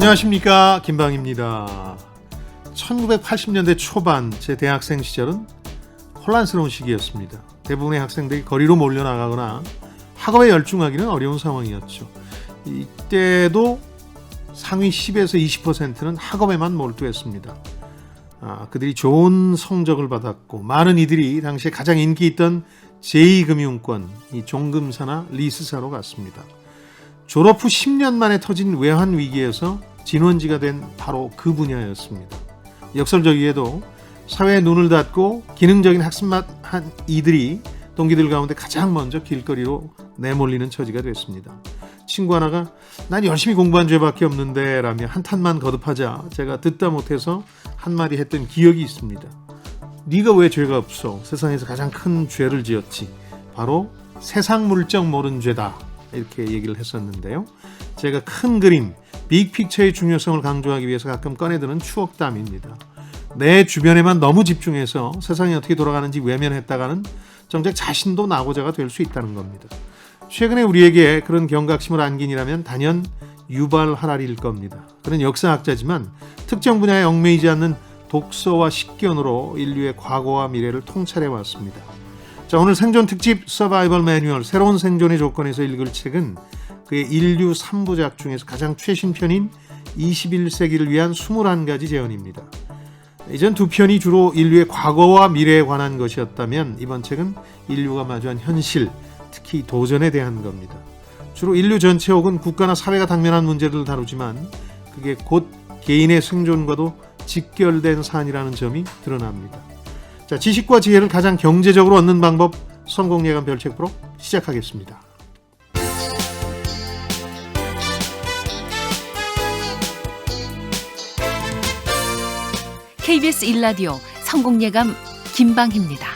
안녕하십니까, 김방입니다. 1980년대 초반 제 대학생 시절은 혼란스러운 시기였습니다. 대부분의 학생들이 거리로 몰려나가거나 학업에 열중하기는 어려운 상황이었죠. 이때도 상위 10에서 20%는 학업에만 몰두했습니다. 그들이 좋은 성적을 받았고 많은 이들이 당시에 가장 인기 있던 제2금융권, 이 종금사나 리스사로 갔습니다. 졸업 후 10년 만에 터진 외환 위기에서 진원지가 된 바로 그 분야였습니다. 역설적이게도 사회에 눈을 닫고 기능적인 학습만 한 이들이 동기들 가운데 가장 먼저 길거리로 내몰리는 처지가 됐습니다. 친구 하나가 난 열심히 공부한 죄밖에 없는데 라며 한탄만 거듭하자 제가 듣다 못해서 한마디 했던 기억이 있습니다. 네가 왜 죄가 없어? 세상에서 가장 큰 죄를 지었지. 바로 세상 물정 모른 죄다. 이렇게 얘기를 했었는데요. 제가 큰 그림, 빅픽처의 중요성을 강조하기 위해서 가끔 꺼내드는 추억담입니다. 내 주변에만 너무 집중해서 세상이 어떻게 돌아가는지 외면했다가는 정작 자신도 낙오자가 될 수 있다는 겁니다. 최근에 우리에게 그런 경각심을 안긴 이라면 단연 유발 하라리일 겁니다. 그는 역사학자지만 특정 분야에 얽매이지 않는 독서와 식견으로 인류의 과거와 미래를 통찰해 왔습니다. 자, 오늘 생존 특집 서바이벌 매뉴얼, 새로운 생존의 조건에서 읽을 책은 그의 인류 3부작 중에서 가장 최신 편인 21세기를 위한 21가지 제언입니다. 이전 두 편이 주로 인류의 과거와 미래에 관한 것이었다면 이번 책은 인류가 마주한 현실, 특히 도전에 대한 겁니다. 주로 인류 전체 혹은 국가나 사회가 당면한 문제들을 다루지만 그게 곧 개인의 생존과도 직결된 사안이라는 점이 드러납니다. 자, 지식과 지혜를 가장 경제적으로 얻는 방법, 성공예감 별책 프로 시작하겠습니다. KBS 1라디오 성공예감 김방희입니다.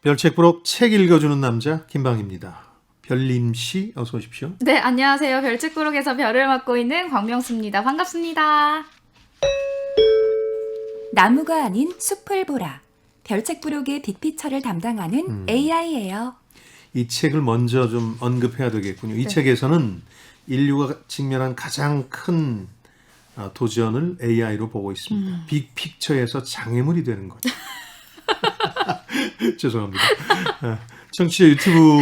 별책 프로 책 읽어주는 남자 김방희입니다. 별님씨 어서 오십시오. 네, 안녕하세요. 별책부록에서 별을 맡고 있는 광명수입니다. 반갑습니다. 나무가 아닌 숲을 보라. 별책부록의 빅피처를 담당하는 AI예요. 이 책을 먼저 좀 언급해야 되겠군요. 이 책에서는 인류가 직면한 가장 큰 도전을 AI로 보고 있습니다. 빅픽처에서 장애물이 되는 거죠. 죄송합니다. 청취자 유튜브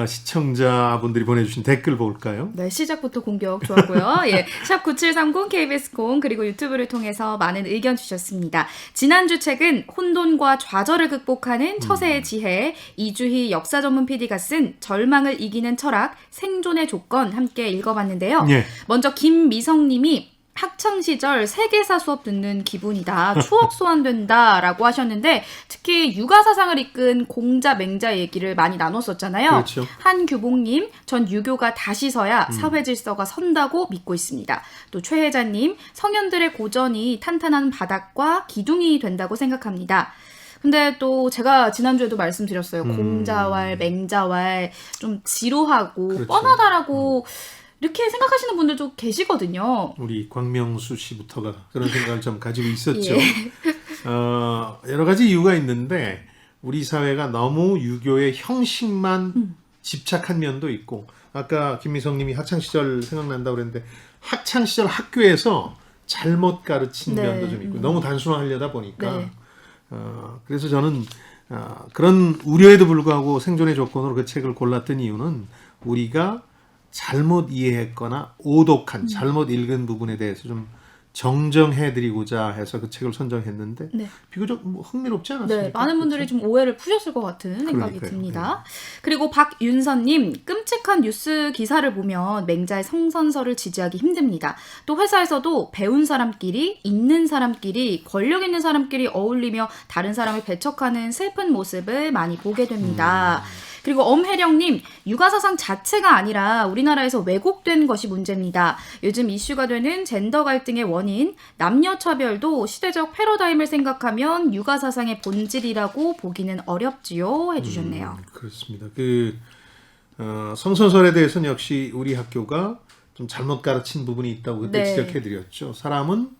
시청자분들이 보내주신 댓글 볼까요? 네, 시작부터 공격 좋았고요. 예, 샵 9730 KBS 공 그리고 유튜브를 통해서 많은 의견 주셨습니다. 지난주 책은 혼돈과 좌절을 극복하는 처세의 지혜, 이주희 역사 전문 PD가 쓴 절망을 이기는 철학, 생존의 조건 함께 읽어봤는데요. 예. 먼저 김미성님이 학창시절 세계사 수업 듣는 기분이다. 추억 소환된다. 라고 하셨는데 특히 육아사상을 이끈 공자 맹자 얘기를 많이 나눴었잖아요. 그렇죠. 한규봉님, 전 유교가 다시 서야 사회 질서가 선다고 믿고 있습니다. 또 최혜자님, 성현들의 고전이 탄탄한 바닥과 기둥이 된다고 생각합니다. 근데 또 제가 지난주에도 말씀드렸어요. 공자왈, 맹자왈 좀 지루하고 그렇죠. 뻔하다라고 이렇게 생각하시는 분들도 계시거든요. 우리 광명수 씨부터가 그런 생각을 좀 가지고 있었죠. 예. 여러 가지 이유가 있는데 우리 사회가 너무 유교의 형식만 집착한 면도 있고, 아까 김미성 님이 학창시절 생각난다고 그랬는데 학창시절 학교에서 잘못 가르친 면도 좀 있고 너무 단순화하려다 보니까 네. 그래서 저는 그런 우려에도 불구하고 생존의 조건으로 그 책을 골랐던 이유는 우리가 잘못 이해했거나 오독한 잘못 읽은 부분에 대해서 좀 정정해드리고자 해서 그 책을 선정했는데 네. 비교적 흥미롭지 않았습니까? 네, 많은 분들이 좀 오해를 푸셨을 것 같은 생각이 그러니까요. 듭니다. 그리고 박윤선님, 끔찍한 뉴스 기사를 보면 맹자의 성선설을 지지하기 힘듭니다. 또 회사에서도 배운 사람끼리, 있는 사람끼리, 권력 있는 사람끼리 어울리며 다른 사람을 배척하는 슬픈 모습을 많이 보게 됩니다. 그리고 엄혜령님, 육아사상 자체가 아니라 우리나라에서 왜곡된 것이 문제입니다. 요즘 이슈가 되는 젠더 갈등의 원인, 남녀차별도 시대적 패러다임을 생각하면 육아사상의 본질이라고 보기는 어렵지요 해주셨네요. 그렇습니다. 성선설에 대해서는 역시 우리 학교가 좀 잘못 가르친 부분이 있다고 그때 네. 지적해드렸죠. 사람은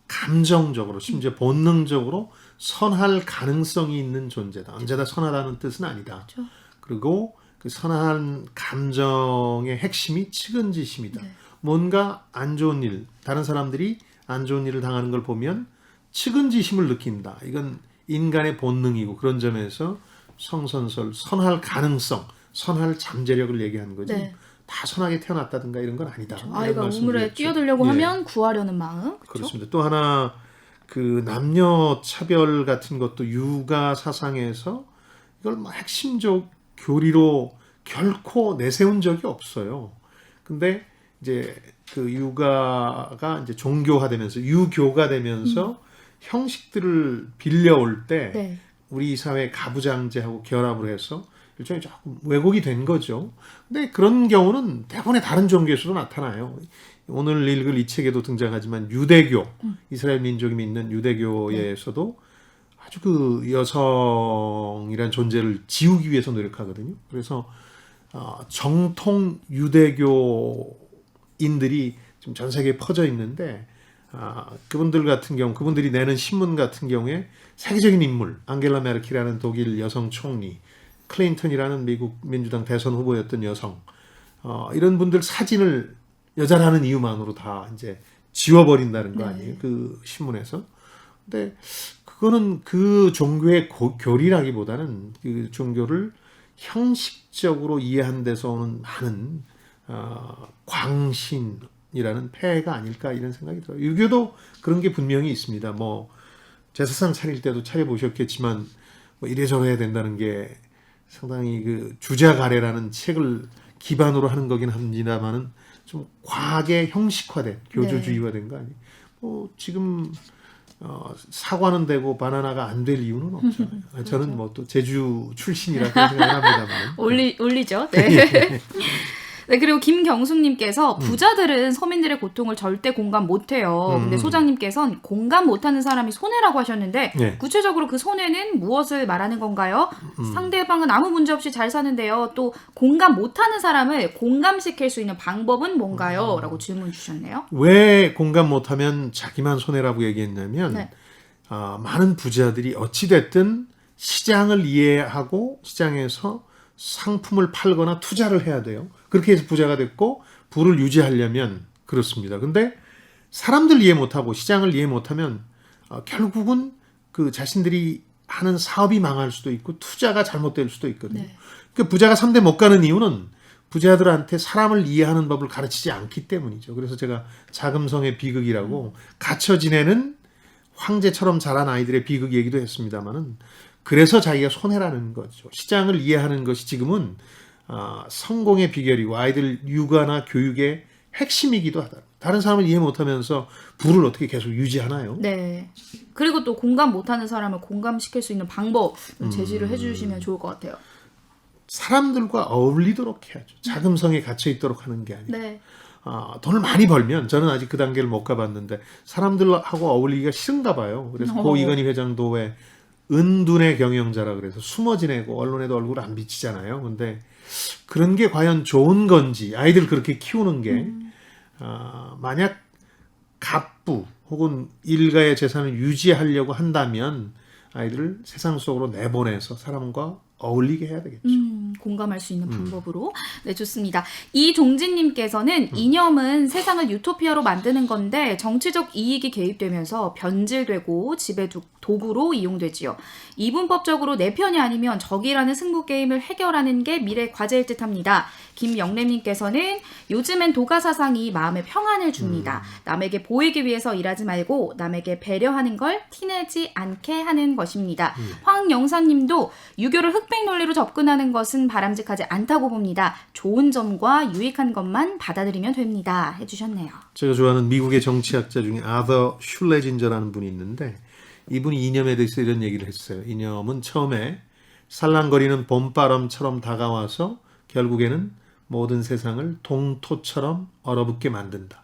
감정적으로 심지어 본능적으로 선할 가능성이 있는 존재다. 언제나 선하다는 뜻은 아니다. 그렇죠. 그리고 그 선한 감정의 핵심이 측은지심이다. 네. 뭔가 안 좋은 일, 다른 사람들이 안 좋은 일을 당하는 걸 보면 측은지심을 느낀다. 이건 인간의 본능이고 그런 점에서 성선설, 선할 가능성, 선할 잠재력을 얘기하는 거지. 네. 다 선하게 태어났다든가 이런 건 아니다. 이런 아이가 우물에 말씀드렸죠. 뛰어들려고 예. 하면 구하려는 마음. 그렇죠? 그렇습니다. 또 하나 그 남녀 차별 같은 것도 유가 사상에서 이걸 뭐 핵심적 교리로 결코 내세운 적이 없어요. 근데 이제 그 유가가 이제 종교화되면서 유교가 되면서 형식들을 빌려올 때 네. 우리 사회 가부장제하고 결합을 해서 일종의 조금 왜곡이 된 거죠. 근데 그런 경우는 대부분의 다른 종교에서도 나타나요. 오늘 읽을 이 책에도 등장하지만 유대교, 이스라엘 민족이 믿는 유대교에서도 아주 그 여성이란 존재를 지우기 위해서 노력하거든요. 그래서 정통 유대교인들이 지금 전 세계에 퍼져 있는데 그분들 같은 경우, 그분들이 내는 신문 같은 경우에 세계적인 인물, 앙겔라 메르켈이라는 독일 여성 총리, 클린턴이라는 미국 민주당 대선 후보였던 여성, 이런 분들 사진을 여자라는 이유만으로 다 이제 지워버린다는 거 아니에요? 그 신문에서. 근데 그거는 그 종교의 교리라기보다는 그 종교를 형식적으로 이해한 데서 오는 많은 광신이라는 폐해가 아닐까 이런 생각이 들어요. 유교도 그런 게 분명히 있습니다. 뭐 제사상 차릴 때도 차려보셨겠지만 뭐 이래저래 해야 된다는 게 상당히 그 주자가래라는 책을 기반으로 하는 거긴 합니다만은 좀 과하게 형식화된 교조주의화된 거 아니에요. 뭐 지금 사과는 되고 바나나가 안 될 이유는 없잖아요. 저는 뭐 또 제주 출신이라고 생각합니다만 올리죠. 네. 네, 그리고 김경숙님께서 부자들은 서민들의 고통을 절대 공감 못해요. 근데 소장님께서는 공감 못하는 사람이 손해라고 하셨는데 네. 구체적으로 그 손해는 무엇을 말하는 건가요? 상대방은 아무 문제 없이 잘 사는데요. 또 공감 못하는 사람을 공감시킬 수 있는 방법은 뭔가요? 라고 질문 주셨네요. 왜 공감 못하면 자기만 손해라고 얘기했냐면 네. 많은 부자들이 어찌됐든 시장을 이해하고 시장에서 상품을 팔거나 투자를 해야 돼요. 그렇게 해서 부자가 됐고 부를 유지하려면 그렇습니다. 근데 사람들 이해 못하고 시장을 이해 못하면 결국은 그 자신들이 하는 사업이 망할 수도 있고 투자가 잘못될 수도 있거든요. 네. 그 부자가 3대 못 가는 이유는 부자들한테 사람을 이해하는 법을 가르치지 않기 때문이죠. 그래서 제가 자금성의 비극이라고 갇혀 지내는 황제처럼 자란 아이들의 비극 얘기도 했습니다마는 그래서 자기가 손해라는 거죠. 시장을 이해하는 것이 지금은 성공의 비결이고 아이들 육아나 교육의 핵심이기도 하다. 다른 사람을 이해 못하면서 부를 어떻게 계속 유지하나요? 네. 그리고 또 공감 못하는 사람을 공감시킬 수 있는 방법 좀 제시를 해주시면 좋을 것 같아요. 사람들과 어울리도록 해야죠. 자금성에 갇혀 있도록 하는 게 아니고. 네. 돈을 많이 벌면 저는 아직 그 단계를 못 가봤는데 사람들하고 어울리기가 싫은가 봐요. 그래서 고 이건희 회장도 왜 은둔의 경영자라 그래서 숨어 지내고 언론에도 얼굴 안 비치잖아요. 근데 그런 게 과연 좋은 건지 아이들 그렇게 키우는 게 만약 갑부 혹은 일가의 재산을 유지하려고 한다면 아이들을 세상 속으로 내보내서 사람과 어울리게 해야 되겠죠. 공감할 수 있는 방법으로. 네, 좋습니다. 이종진님께서는 이념은 세상을 유토피아로 만드는 건데 정치적 이익이 개입되면서 변질되고 지배 도구로 이용되지요. 이분법적으로 내 편이 아니면 적이라는 승부 게임을 해결하는 게 미래 과제일 듯합니다. 김영래님께서는 요즘엔 도가 사상이 마음에 평안을 줍니다. 남에게 보이기 위해서 일하지 말고 남에게 배려하는 걸 티내지 않게 하는 것입니다. 황영사님도 유교를 흑백 논리로 접근하는 것은 바람직하지 않다고 봅니다. 좋은 점과 유익한 것만 받아들이면 됩니다. 해주셨네요. 제가 좋아하는 미국의 정치학자 중에 아더 슐레진저라는 분이 있는데 이분이 이념에 대해서 이런 얘기를 했어요. 이념은 처음에 살랑거리는 봄바람처럼 다가와서 결국에는 모든 세상을 동토처럼 얼어붙게 만든다.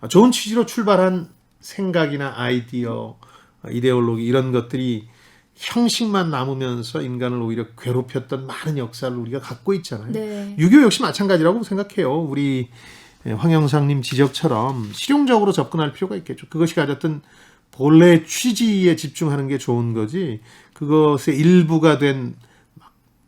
좋은 취지로 출발한 생각이나 아이디어, 이데올로기 이런 것들이 형식만 남으면서 인간을 오히려 괴롭혔던 많은 역사를 우리가 갖고 있잖아요. 네. 유교 역시 마찬가지라고 생각해요. 우리 황영상님 지적처럼 실용적으로 접근할 필요가 있겠죠. 그것이 가졌던 본래 취지에 집중하는 게 좋은 거지 그것의 일부가 된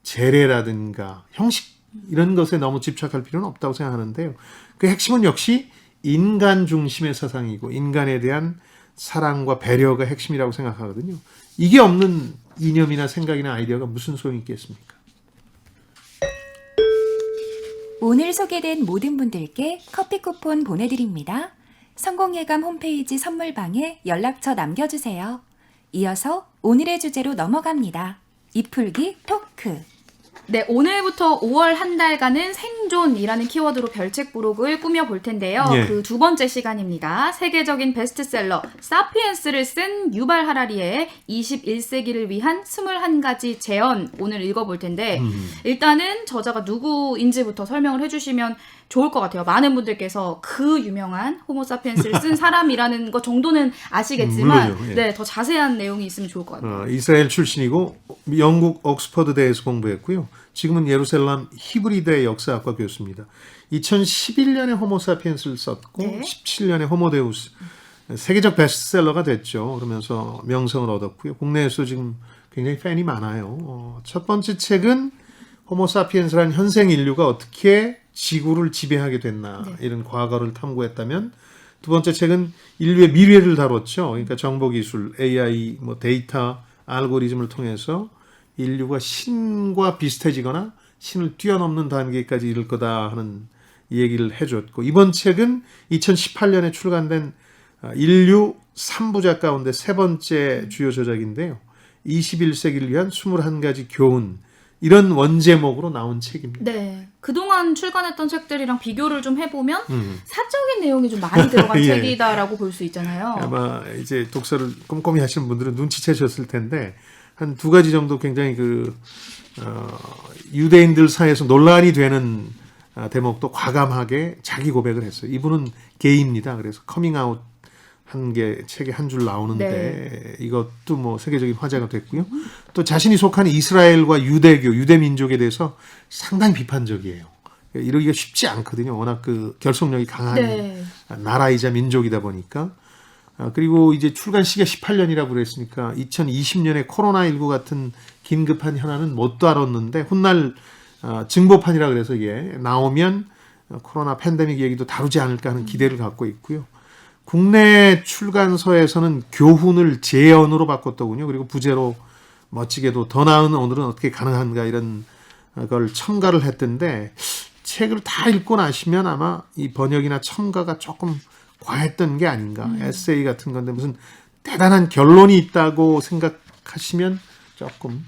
제례라든가 형식 이런 것에 너무 집착할 필요는 없다고 생각하는데요. 그 핵심은 역시 인간 중심의 사상이고 인간에 대한 사랑과 배려가 핵심이라고 생각하거든요. 이게 없는 이념이나 생각이나 아이디어가 무슨 소용이 있겠습니까? 오늘 소개된 모든 분들께 커피 쿠폰 보내드립니다. 성공예감 홈페이지 선물방에 연락처 남겨주세요. 이어서 오늘의 주제로 넘어갑니다. 입풀기 토크. 네, 오늘부터 5월 한 달간은 생존이라는 키워드로 별책 부록을 꾸며볼 텐데요. 예. 그 두 번째 시간입니다. 세계적인 베스트셀러 사피엔스를 쓴 유발 하라리의 21세기를 위한 21가지 제언 오늘 읽어볼 텐데 일단은 저자가 누구인지부터 설명을 해주시면 좋을 것 같아요. 많은 분들께서 그 유명한 호모사피엔스를 쓴 사람이라는 것 정도는 아시겠지만 물론요, 예. 네, 더 자세한 내용이 있으면 좋을 것 같아요. 이스라엘 출신이고 영국 옥스퍼드대에서 공부했고요. 지금은 예루살렘 히브리대 역사학과 교수입니다. 2011년에 호모사피엔스를 썼고 네. 17년에 호모데우스 세계적 베스트셀러가 됐죠. 그러면서 명성을 얻었고요. 국내에서 지금 굉장히 팬이 많아요. 첫 번째 책은 호모사피엔스라는 현생 인류가 어떻게 지구를 지배하게 됐나 이런 과거를 탐구했다면 두 번째 책은 인류의 미래를 다뤘죠. 그러니까 정보기술, AI, 데이터, 알고리즘을 통해서 인류가 신과 비슷해지거나 신을 뛰어넘는 단계까지 이를 거다 하는 얘기를 해줬고 이번 책은 2018년에 출간된 인류 3부작 가운데 세 번째 주요 저작인데요. 21세기를 위한 21가지 교훈 이런 원제목으로 나온 책입니다. 네. 그동안 출간했던 책들이랑 비교를 좀 해보면 사적인 내용이 좀 많이 들어간 예. 책이다라고 볼 수 있잖아요. 아마 이제 독서를 꼼꼼히 하시는 분들은 눈치채셨을 텐데 한 두 가지 정도 굉장히 유대인들 사이에서 논란이 되는 대목도 과감하게 자기 고백을 했어요. 이분은 게이입니다. 그래서 커밍아웃 한 개 책에 한 줄 나오는데 이것도 세계적인 화제가 됐고요. 또 자신이 속한 이스라엘과 유대교, 유대민족에 대해서 상당히 비판적이에요. 이러기가 쉽지 않거든요. 워낙 그 결속력이 강한 나라이자 민족이다 보니까. 그리고 이제 출간 시기가 18년이라고 그랬으니까 2020년에 코로나19 같은 긴급한 현안은 못 다뤘는데 훗날 증보판이라 그래서 이게 나오면 코로나 팬데믹 얘기도 다루지 않을까 하는 기대를 갖고 있고요. 국내 출간서에서는 교훈을 제언으로 바꿨더군요. 그리고 부제로 멋지게도 더 나은 오늘은 어떻게 가능한가 이런 걸 첨가를 했던데 책을 다 읽고 나시면 아마 이 번역이나 첨가가 조금 과했던 게 아닌가. 에세이 같은 건데 무슨 대단한 결론이 있다고 생각하시면 조금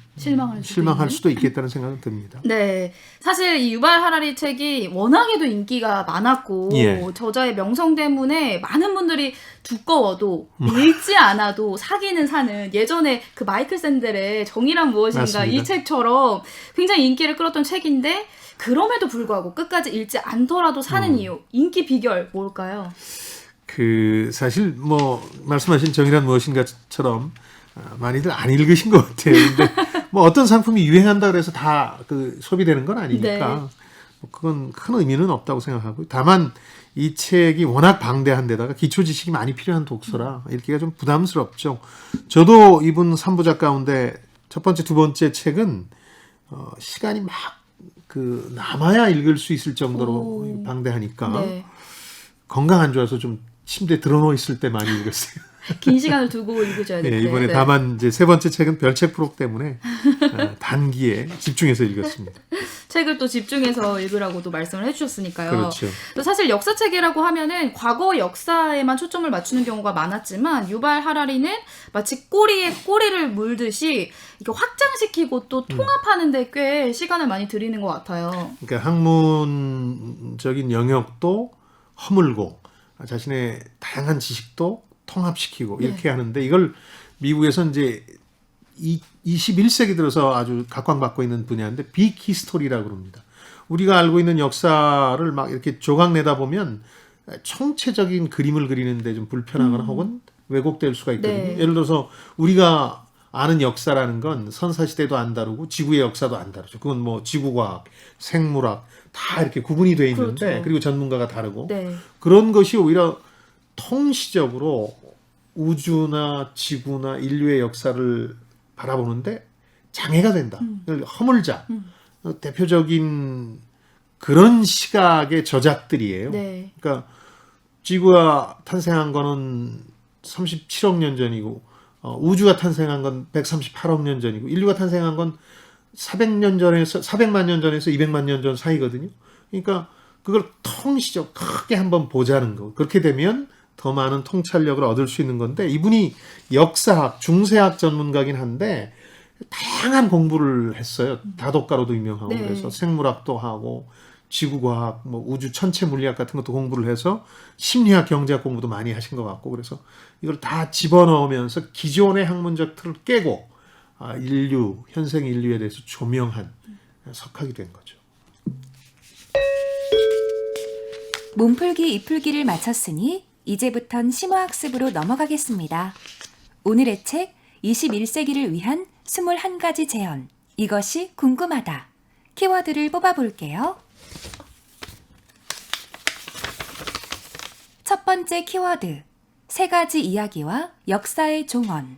실망할 수도 있겠다는 생각은 듭니다. 네, 사실 이 유발 하라리 책이 워낙에도 인기가 많았고 저자의 명성 때문에 많은 분들이 두꺼워도 읽지 않아도 사기는 사는 예전에 그 마이클 샌델의 정의란 무엇인가 맞습니다. 이 책처럼 굉장히 인기를 끌었던 책인데 그럼에도 불구하고 끝까지 읽지 않더라도 사는 이유, 인기 비결 뭘까요? 사실 말씀하신 정의란 무엇인가처럼 많이들 안 읽으신 것 같아요. 근데 어떤 상품이 유행한다 그래서 다 소비되는 건 아니니까 그건 큰 의미는 없다고 생각하고 다만 이 책이 워낙 방대한 데다가 기초 지식이 많이 필요한 독서라 읽기가 좀 부담스럽죠. 저도 이분 3부작 가운데 첫 번째, 두 번째 책은 시간이 막 남아야 읽을 수 있을 정도로 방대하니까 건강 안 좋아서 좀 침대에 들어누워 있을 때 많이 읽었어요. 긴 시간을 두고 읽으셔야 돼요. 이번에 다만 이제 세 번째 책은 별책 프로 때문에 단기에 집중해서 읽었습니다. 책을 또 집중해서 읽으라고도 말씀을 해주셨으니까요. 그렇죠. 또 사실 역사책이라고 하면은 과거 역사에만 초점을 맞추는 경우가 많았지만 유발 하라리는 마치 꼬리에 꼬리를 물듯이 이렇게 확장시키고 또 통합하는 데 꽤 시간을 많이 들이는 것 같아요. 그러니까 학문적인 영역도 허물고 자신의 다양한 지식도 통합시키고 이렇게 하는데 이걸 미국에서 이제 21세기 들어서 아주 각광받고 있는 분야인데 빅 히스토리라고 그럽니다. 우리가 알고 있는 역사를 막 이렇게 조각내다 보면 총체적인 그림을 그리는데 좀 불편하거나 혹은 왜곡될 수가 있거든요. 예를 들어서 우리가 아는 역사라는 건 선사시대도 안 다루고 지구의 역사도 안 다루죠. 그건 지구과학, 생물학 다 이렇게 구분이 돼 있는데 그리고 전문가가 다르고 그런 것이 오히려 통시적으로 우주나 지구나 인류의 역사를 바라보는데 장애가 된다. 허물자. 대표적인 그런 시각의 저작들이에요. 네. 그러니까 지구가 탄생한 거는 37억 년 전이고 우주가 탄생한 건 138억 년 전이고 인류가 탄생한 건 400만 년 전에서 200만 년 전 사이거든요. 그러니까 그걸 통시적 크게 한번 보자는 거. 그렇게 되면 더 많은 통찰력을 얻을 수 있는 건데 이분이 역사학, 중세학 전문가긴 한데 다양한 공부를 했어요. 다독가로도 유명하고 네. 그래서 생물학도 하고 지구과학, 뭐 우주 천체 물리학 같은 것도 공부를 해서 심리학, 경제학 공부도 많이 하신 것 같고 그래서 이걸 다 집어넣으면서 기존의 학문적 틀을 깨고 인류, 현생 인류에 대해서 조명한 석학이 된 거죠. 몸풀기, 잎풀기를 마쳤으니 이제부턴 심화학습으로 넘어가겠습니다. 오늘의 책 21세기를 위한 21가지 재현. 이것이 궁금하다. 키워드를 뽑아볼게요. 첫 번째 키워드. 3가지 이야기와 역사의 종언.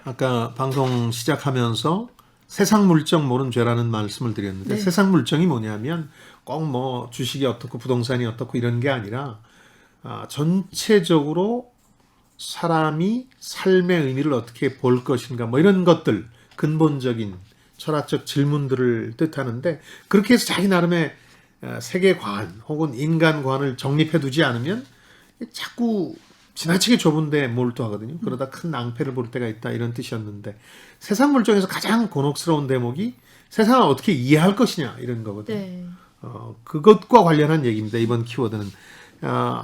아까 방송 시작하면서 세상 물정 모른 죄라는 말씀을 드렸는데 네. 세상 물정이 뭐냐면 꼭 뭐 주식이 어떻고 부동산이 어떻고 이런 게 아니라 전체적으로 사람이 삶의 의미를 어떻게 볼 것인가 뭐 이런 것들 근본적인 철학적 질문들을 뜻하는데 그렇게 해서 자기 나름의 세계관 혹은 인간관을 정립해 두지 않으면 자꾸 지나치게 좁은데 몰두하거든요. 그러다 큰 낭패를 볼 때가 있다 이런 뜻이었는데 세상 물정에서 가장 곤혹스러운 대목이 세상을 어떻게 이해할 것이냐 이런 거거든요. 네. 그것과 관련한 얘기입니다. 이번 키워드는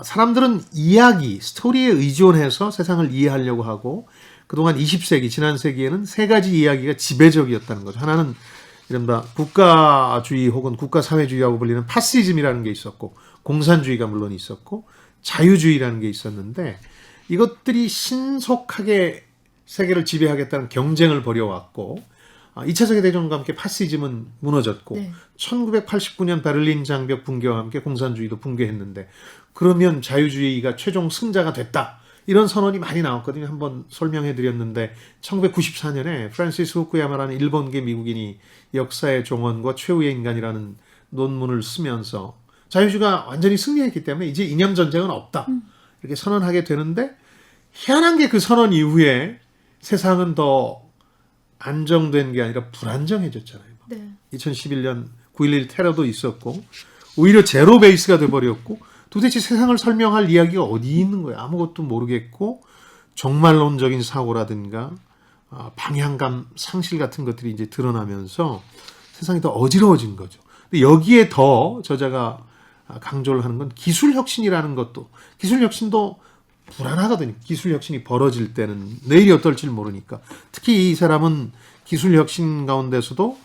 사람들은 이야기, 스토리에 의존해서 세상을 이해하려고 하고 그동안 20세기, 지난 세기에는 3가지 이야기가 지배적이었다는 거죠. 하나는 이른바 국가주의 혹은 국가사회주의라고 불리는 파시즘이라는 게 있었고 공산주의가 물론 있었고 자유주의라는 게 있었는데 이것들이 신속하게 세계를 지배하겠다는 경쟁을 벌여왔고 2차 세계대전과 함께 파시즘은 무너졌고 네. 1989년 베를린 장벽 붕괴와 함께 공산주의도 붕괴했는데 그러면 자유주의가 최종 승자가 됐다. 이런 선언이 많이 나왔거든요. 한번 설명해 드렸는데 1994년에 프란시스 후쿠야마라는 일본계 미국인이 역사의 종언과 최후의 인간이라는 논문을 쓰면서 자유주의가 완전히 승리했기 때문에 이제 이념 전쟁은 없다. 이렇게 선언하게 되는데 희한한 게 그 선언 이후에 세상은 더 안정된 게 아니라 불안정해졌잖아요. 네. 2011년 9.11 테러도 있었고 오히려 제로 베이스가 돼버렸고 도대체 세상을 설명할 이야기가 어디 있는 거예요. 아무것도 모르겠고 종말론적인 사고라든가 방향감 상실 같은 것들이 이제 드러나면서 세상이 더 어지러워진 거죠. 근데 여기에 더 저자가 강조를 하는 건 기술 혁신이라는 것도 기술 혁신도 불안하거든요. 기술 혁신이 벌어질 때는 내일이 어떨지 모르니까. 특히 이 사람은 기술 혁신 가운데서도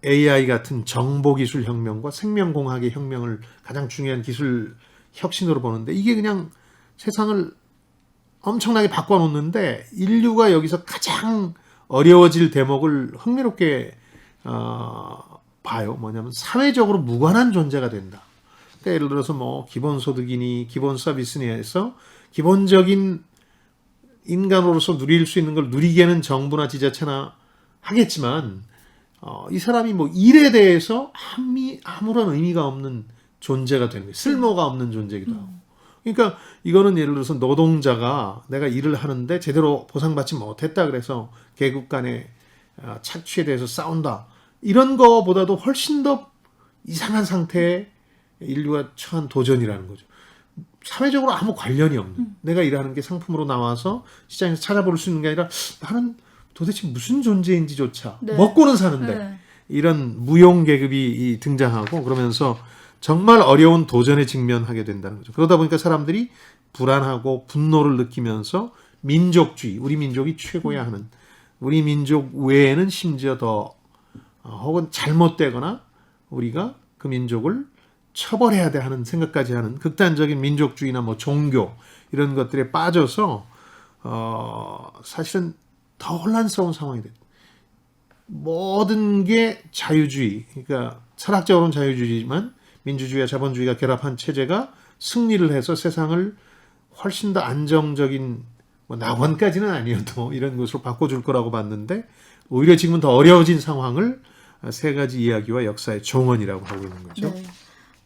AI 같은 정보기술 혁명과 생명공학의 혁명을 가장 중요한 기술 혁신으로 보는데 이게 그냥 세상을 엄청나게 바꿔놓는데 인류가 여기서 가장 어려워질 대목을 흥미롭게 봐요. 뭐냐면 사회적으로 무관한 존재가 된다. 그러니까 예를 들어서 뭐 기본소득이니 기본 서비스니 해서 기본적인 인간으로서 누릴 수 있는 걸 누리게는 정부나 지자체나 하겠지만 이 사람이 뭐 일에 대해서 아무런 의미가 없는 존재가 되는 거예요. 쓸모가 없는 존재이기도 하고. 그러니까 이거는 예를 들어서 노동자가 내가 일을 하는데 제대로 보상받지 못했다 그래서 계급 간의 착취에 대해서 싸운다. 이런 거보다도 훨씬 더 이상한 상태에 인류가 처한 도전이라는 거죠. 사회적으로 아무 관련이 없는 내가 일하는 게 상품으로 나와서 시장에서 찾아볼 수 있는 게 아니라 나는 도대체 무슨 존재인지조차 네. 먹고는 사는데 네. 이런 무용 계급이 등장하고 그러면서 정말 어려운 도전에 직면하게 된다는 거죠. 그러다 보니까 사람들이 불안하고 분노를 느끼면서 민족주의, 우리 민족이 최고야 하는 우리 민족 외에는 심지어 더 혹은 잘못되거나 우리가 그 민족을 처벌해야 돼 하는 생각까지 하는 극단적인 민족주의나 뭐 종교 이런 것들에 빠져서 사실은 더 혼란스러운 상황이 돼요. 모든 게 자유주의, 그러니까 철학적으로는 자유주의지만 민주주의와 자본주의가 결합한 체제가 승리를 해서 세상을 훨씬 더 안정적인 뭐 낙원까지는 아니어도 이런 것으로 바꿔줄 거라고 봤는데 오히려 지금은 더 어려워진 상황을 세 가지 이야기와 역사의 종언이라고 하고 있는 거죠. 네.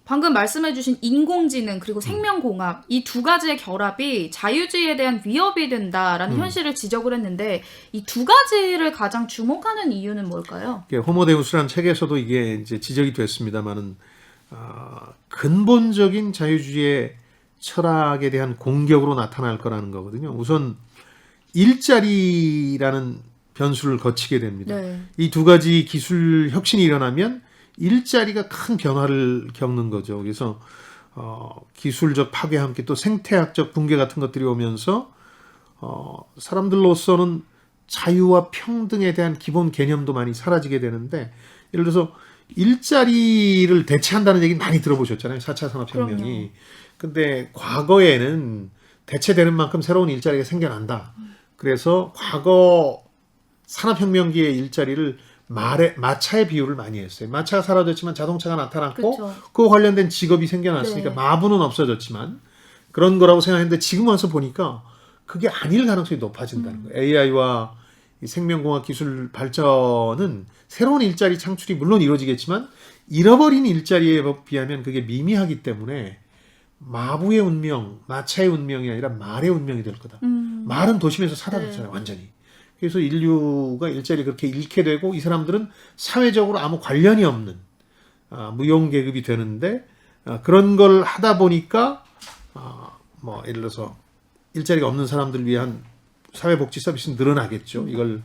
방금 말씀해주신 인공지능 그리고 생명공학 이 두 가지의 결합이 자유주의에 대한 위협이 된다라는 현실을 지적을 했는데 이 두 가지를 가장 주목하는 이유는 뭘까요? 호모데우스라는 책에서도 이게 이제 지적이 됐습니다만은 근본적인 자유주의의 철학에 대한 공격으로 나타날 거라는 거거든요. 우선 일자리라는 변수를 거치게 됩니다. 네. 이 두 가지 기술 혁신이 일어나면 일자리가 큰 변화를 겪는 거죠. 그래서 기술적 파괴와 함께 또 생태학적 붕괴 같은 것들이 오면서 사람들로서는 자유와 평등에 대한 기본 개념도 많이 사라지게 되는데, 예를 들어서 일자리를 대체한다는 얘기 많이 들어보셨잖아요. 4차 산업혁명이. 그럼요. 근데 과거에는 대체되는 만큼 새로운 일자리가 생겨난다. 그래서 과거 산업혁명기의 일자리를 마차의 비유를 많이 했어요. 마차가 사라졌지만 자동차가 나타났고 그쵸. 그와 관련된 직업이 생겨났으니까 네. 마부는 없어졌지만 그런 거라고 생각했는데 지금 와서 보니까 그게 아닐 가능성이 높아진다는 거예요. AI와 이 생명공학 기술 발전은 새로운 일자리 창출이 물론 이루어지겠지만 잃어버린 일자리에 비하면 그게 미미하기 때문에 마부의 운명, 마차의 운명이 아니라 말의 운명이 될 거다. 말은 도심에서 사라졌잖아요. 네. 완전히. 그래서 인류가 일자리 그렇게 잃게 되고 이 사람들은 사회적으로 아무 관련이 없는 무용계급이 되는데, 그런 걸 하다 보니까 뭐 예를 들어서 일자리가 없는 사람들을 위한 사회복지 서비스는 늘어나겠죠. 이걸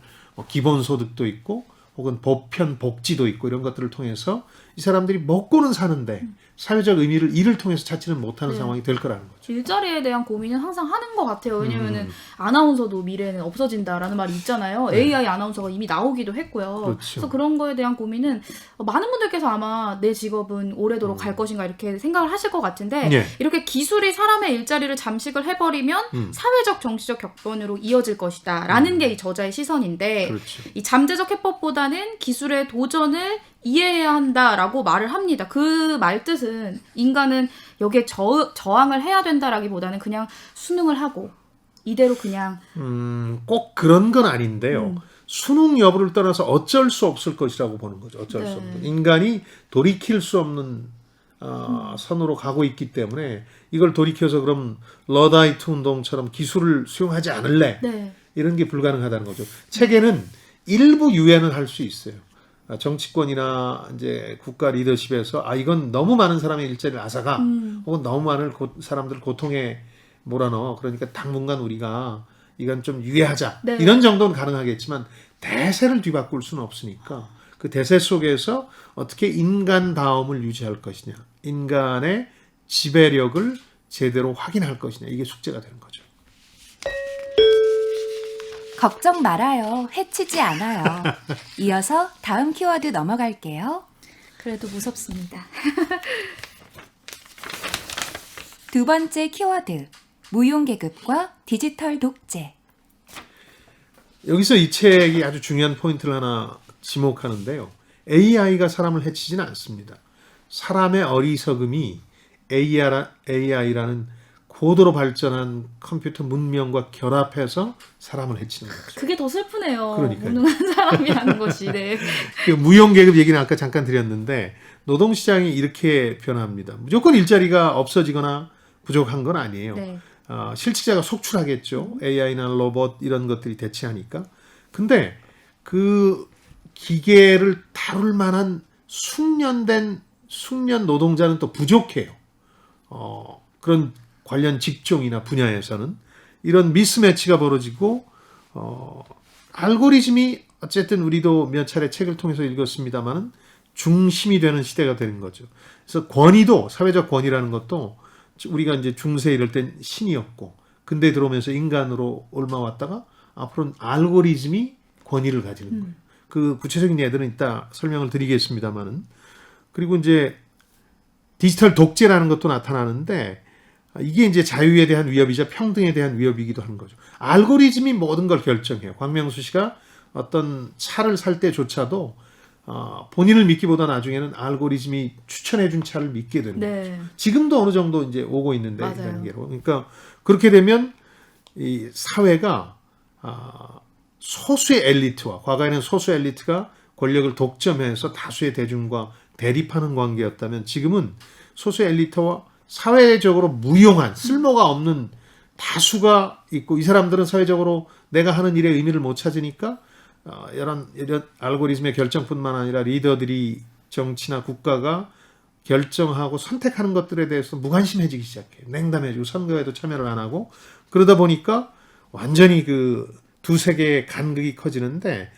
기본소득도 있고 혹은 보편 복지도 있고 이런 것들을 통해서 이 사람들이 먹고는 사는데 사회적 의미를 이를 통해서 찾지는 못하는 네. 상황이 될 거라는 거죠. 일자리에 대한 고민은 항상 하는 것 같아요. 왜냐면은 아나운서도 미래에는 없어진다라는 말이 있잖아요. 네. AI 아나운서가 이미 나오기도 했고요. 그렇죠. 그래서 그런 거에 대한 고민은 많은 분들께서 아마 내 직업은 오래도록 갈 것인가 이렇게 생각을 하실 것 같은데, 예. 이렇게 기술이 사람의 일자리를 잠식을 해버리면 사회적 정치적 격변으로 이어질 것이다 라는 게 이 저자의 시선인데, 그렇죠. 이 잠재적 해법보다는 기술의 도전을 이해해야 한다라고 말을 합니다. 그 말 뜻은 인간은 여기에 저항을 해야 된다라기보다는 그냥 수능을 하고 이대로 그냥 꼭 그런 건 아닌데요. 수능 여부를 떠나서 어쩔 수 없을 것이라고 보는 거죠. 어쩔 네. 수 없는. 인간이 돌이킬 수 없는 선으로 가고 있기 때문에 이걸 돌이켜서 그럼 러다이트 운동처럼 기술을 수용하지 않을래? 네. 이런 게 불가능하다는 거죠. 책에는 일부 유예는 할 수 있어요. 정치권이나 이제 국가 리더십에서 이건 너무 많은 사람의 일자리를 앗아가 혹은 너무 많은 사람들 고통에 몰아넣어. 그러니까 당분간 우리가 이건 좀 유예하자. 네. 이런 정도는 가능하겠지만 대세를 뒤바꿀 수는 없으니까 그 대세 속에서 어떻게 인간다움을 유지할 것이냐, 인간의 지배력을 제대로 확인할 것이냐, 이게 숙제가 되는 거죠. 걱정 말아요. 해치지 않아요. 이어서 다음 키워드 넘어갈게요. 그래도 무섭습니다. 두 번째 키워드, 무용계급과 디지털 독재. 여기서 이 책이 아주 중요한 포인트를 하나 지목하는데요. AI가 사람을 해치지는 않습니다. 사람의 어리석음이 AI라는 고도로 발전한 컴퓨터 문명과 결합해서 사람을 해치는 거죠. 그게 더 슬프네요. 그러니까요. 무능한 사람이 하는 것이. 네. 그 무용계급 얘기는 아까 잠깐 드렸는데 노동시장이 이렇게 변합니다. 무조건 일자리가 없어지거나 부족한 건 아니에요. 네. 실직자가 속출하겠죠. AI나 로봇 이런 것들이 대체하니까. 근데 그 기계를 다룰 만한 숙련된 숙련 노동자는 또 부족해요. 그런 관련 직종이나 분야에서는 이런 미스매치가 벌어지고 알고리즘이 어쨌든 우리도 몇 차례 책을 통해서 읽었습니다만은 중심이 되는 시대가 되는 거죠. 그래서 권위도 사회적 권위라는 것도 우리가 이제 중세 이럴 땐 신이었고 근대에 들어오면서 인간으로 옮아왔다가 앞으로는 알고리즘이 권위를 가지는 거예요. 그 구체적인 예들은 이따 설명을 드리겠습니다만은 그리고 이제 디지털 독재라는 것도 나타나는데 이게 이제 자유에 대한 위협이자 평등에 대한 위협이기도 하는 거죠. 알고리즘이 모든 걸 결정해요. 광명수 씨가 어떤 차를 살 때조차도 본인을 믿기보다 나중에는 알고리즘이 추천해준 차를 믿게 되는 네. 거죠. 지금도 어느 정도 이제 오고 있는데 이 맞아요. 단계로. 그러니까 그렇게 되면 이 사회가 소수의 엘리트와 과거에는 소수 엘리트가 권력을 독점해서 다수의 대중과 대립하는 관계였다면 지금은 소수의 엘리트와 사회적으로 무용한 쓸모가 없는 다수가 있고 이 사람들은 사회적으로 내가 하는 일의 의미를 못 찾으니까 이런 알고리즘의 결정뿐만 아니라 리더들이 정치나 국가가 결정하고 선택하는 것들에 대해서 무관심해지기 시작해요. 냉담해지고 선거에도 참여를 안 하고 그러다 보니까 완전히 그 두세 개의 간극이 커지는데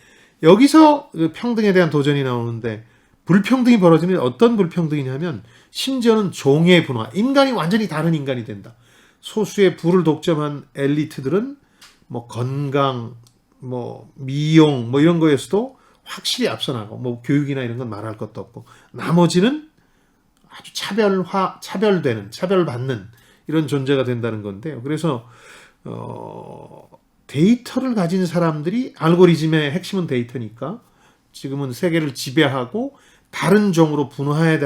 여기서 그 평등에 대한 도전이 나오는데 불평등이 벌어지는 어떤 불평등이냐면 심지어는 종의 분화, 인간이 완전히 다른 인간이 된다. 소수의 부를 독점한 엘리트들은 뭐 건강, 뭐 미용, 뭐 이런 거에서도 확실히 앞서 나가고 뭐 교육이나 이런 건 말할 것도 없고 나머지는 아주 차별되는, 차별받는 이런 존재가 된다는 건데요. 그래서 데이터를 가진 사람들이 알고리즘의 핵심은 데이터니까 지금은 세계를 지배하고 다른 종으로 분화해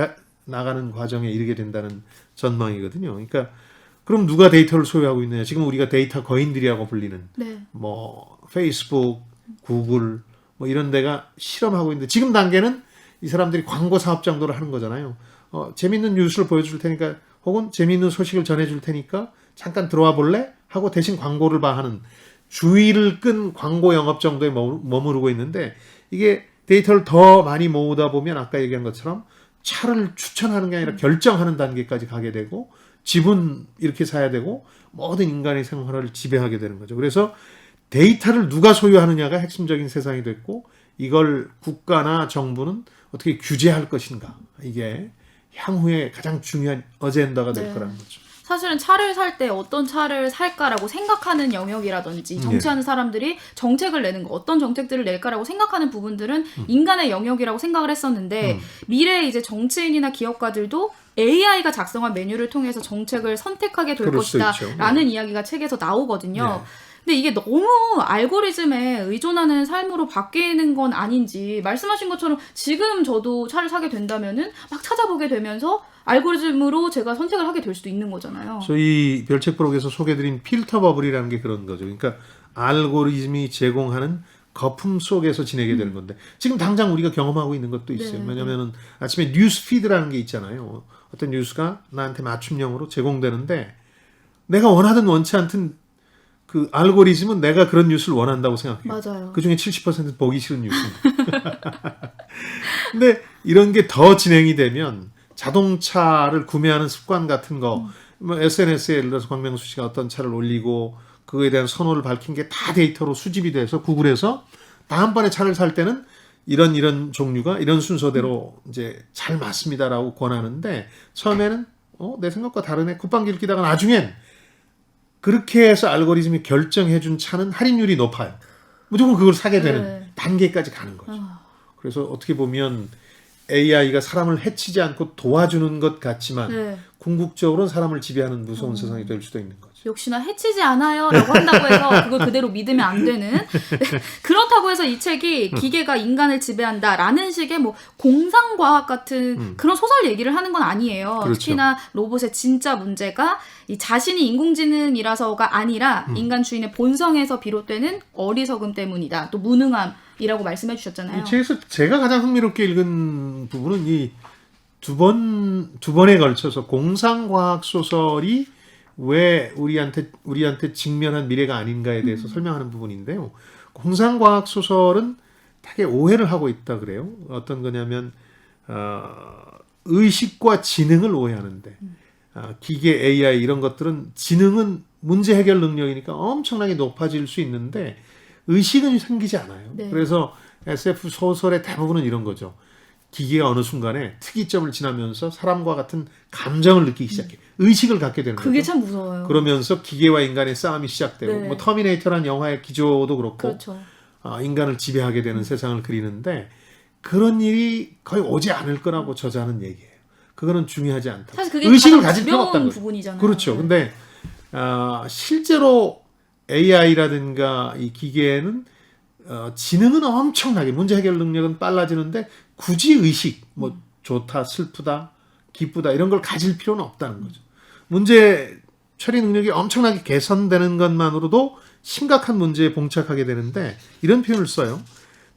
나가는 과정에 이르게 된다는 전망이거든요. 그러니까 그럼 누가 데이터를 소유하고 있느냐? 지금 우리가 데이터 거인들이라고 불리는 네. 뭐 페이스북, 구글 뭐 이런 데가 실험하고 있는데 지금 단계는 이 사람들이 광고 사업 정도로 하는 거잖아요. 재밌는 뉴스를 보여줄 테니까 혹은 재밌는 소식을 전해줄 테니까 잠깐 들어와 볼래? 하고 대신 광고를 봐 하는 주의를 끈 광고 영업 정도에 머무르고 있는데 이게 데이터를 더 많이 모으다 보면 아까 얘기한 것처럼 차를 추천하는 게 아니라 결정하는 단계까지 가게 되고 집은 이렇게 사야 되고 모든 인간의 생활을 지배하게 되는 거죠. 그래서 데이터를 누가 소유하느냐가 핵심적인 세상이 됐고 이걸 국가나 정부는 어떻게 규제할 것인가 이게 향후에 가장 중요한 어젠다가 될 네. 거라는 거죠. 사실은 차를 살 때 어떤 차를 살까라고 생각하는 영역이라든지 정치하는 사람들이 정책을 내는 거 어떤 정책들을 낼까라고 생각하는 부분들은 인간의 영역이라고 생각을 했었는데 미래에 이제 정치인이나 기업가들도 AI가 작성한 메뉴를 통해서 정책을 선택하게 될 그럴 수 것이다 있죠. 라는 이야기가 책에서 나오거든요. 네. 근데 이게 너무 알고리즘에 의존하는 삶으로 바뀌는 건 아닌지 말씀하신 것처럼 지금 저도 차를 사게 된다면은 막 찾아보게 되면서 알고리즘으로 제가 선택을 하게 될 수도 있는 거잖아요. 저희 별책 프로그램에서 소개드린 필터 버블이라는 게 그런 거죠. 그러니까 알고리즘이 제공하는 거품 속에서 지내게 되는 건데 지금 당장 우리가 경험하고 있는 것도 있어요. 네. 왜냐면은 아침에 뉴스 피드라는 게 있잖아요. 어떤 뉴스가 나한테 맞춤형으로 제공되는데 내가 원하든 원치 않든 그 알고리즘은 내가 그런 뉴스를 원한다고 생각해요. 맞아요. 그중에 70%는 보기 싫은 뉴스입니다. 근데 이런 게 더 진행이 되면 자동차를 구매하는 습관 같은 거, 뭐 SNS에 예를 들어서 박명수 씨가 어떤 차를 올리고 그거에 대한 선호를 밝힌 게 다 데이터로 수집이 돼서 구글에서 다음번에 차를 살 때는 이런 종류가 이런 순서대로 이제 잘 맞습니다라고 권하는데 처음에는 내 생각과 다르네 콧방귀 뀌다가 나중엔 그렇게 해서 알고리즘이 결정해준 차는 할인율이 높아요. 무조건 그걸 사게 되는 네. 단계까지 가는 거죠. 그래서 어떻게 보면 AI가 사람을 해치지 않고 도와주는 것 같지만 네. 궁극적으로는 사람을 지배하는 무서운 세상이 될 수도 있는 거죠. 역시나 해치지 않아요 라고 한다고 해서 그걸 그대로 믿으면 안 되는 그렇다고 해서 이 책이 기계가 인간을 지배한다 라는 식의 뭐 공상과학 같은 그런 소설 얘기를 하는 건 아니에요. 그렇죠. 특히나 로봇의 진짜 문제가 이 자신이 인공지능이라서가 아니라 인간 주인의 본성에서 비롯되는 어리석음 때문이다. 또 무능함이라고 말씀해 주셨잖아요. 이 책에서 제가 가장 흥미롭게 읽은 부분은 이 두 번에 걸쳐서 공상과학 소설이 왜 우리한테 직면한 미래가 아닌가에 대해서 설명하는 부분인데요. 공상과학 소설은 되게 오해를 하고 있다 그래요. 어떤 거냐면 의식과 지능을 오해하는데 기계 AI 이런 것들은 지능은 문제 해결 능력이니까 엄청나게 높아질 수 있는데 의식은 생기지 않아요. 네. 그래서 SF 소설의 대부분은 이런 거죠. 기계가 어느 순간에 특이점을 지나면서 사람과 같은 감정을 느끼기 시작해. 의식을 갖게 되는 거죠. 그게 참 무서워요. 그러면서 기계와 인간의 싸움이 시작되고 네. 뭐 터미네이터라는 영화의 기조도 그렇고 그렇죠. 인간을 지배하게 되는 세상을 그리는데 그런 일이 거의 오지 않을 거라고 저자는 얘기해요. 그거는 중요하지 않다. 사실 그게 의식을 가장 가질 필요가 없다는 두려운 거죠. 부분이잖아요. 그렇죠. 네. 근데 실제로 AI라든가 이 기계에는 지능은 엄청나게 문제 해결 능력은 빨라지는데 굳이 의식 뭐 좋다 슬프다 기쁘다 이런 걸 가질 필요는 없다는 거죠. 문제 처리 능력이 엄청나게 개선되는 것만으로도 심각한 문제에 봉착하게 되는데 이런 표현을 써요.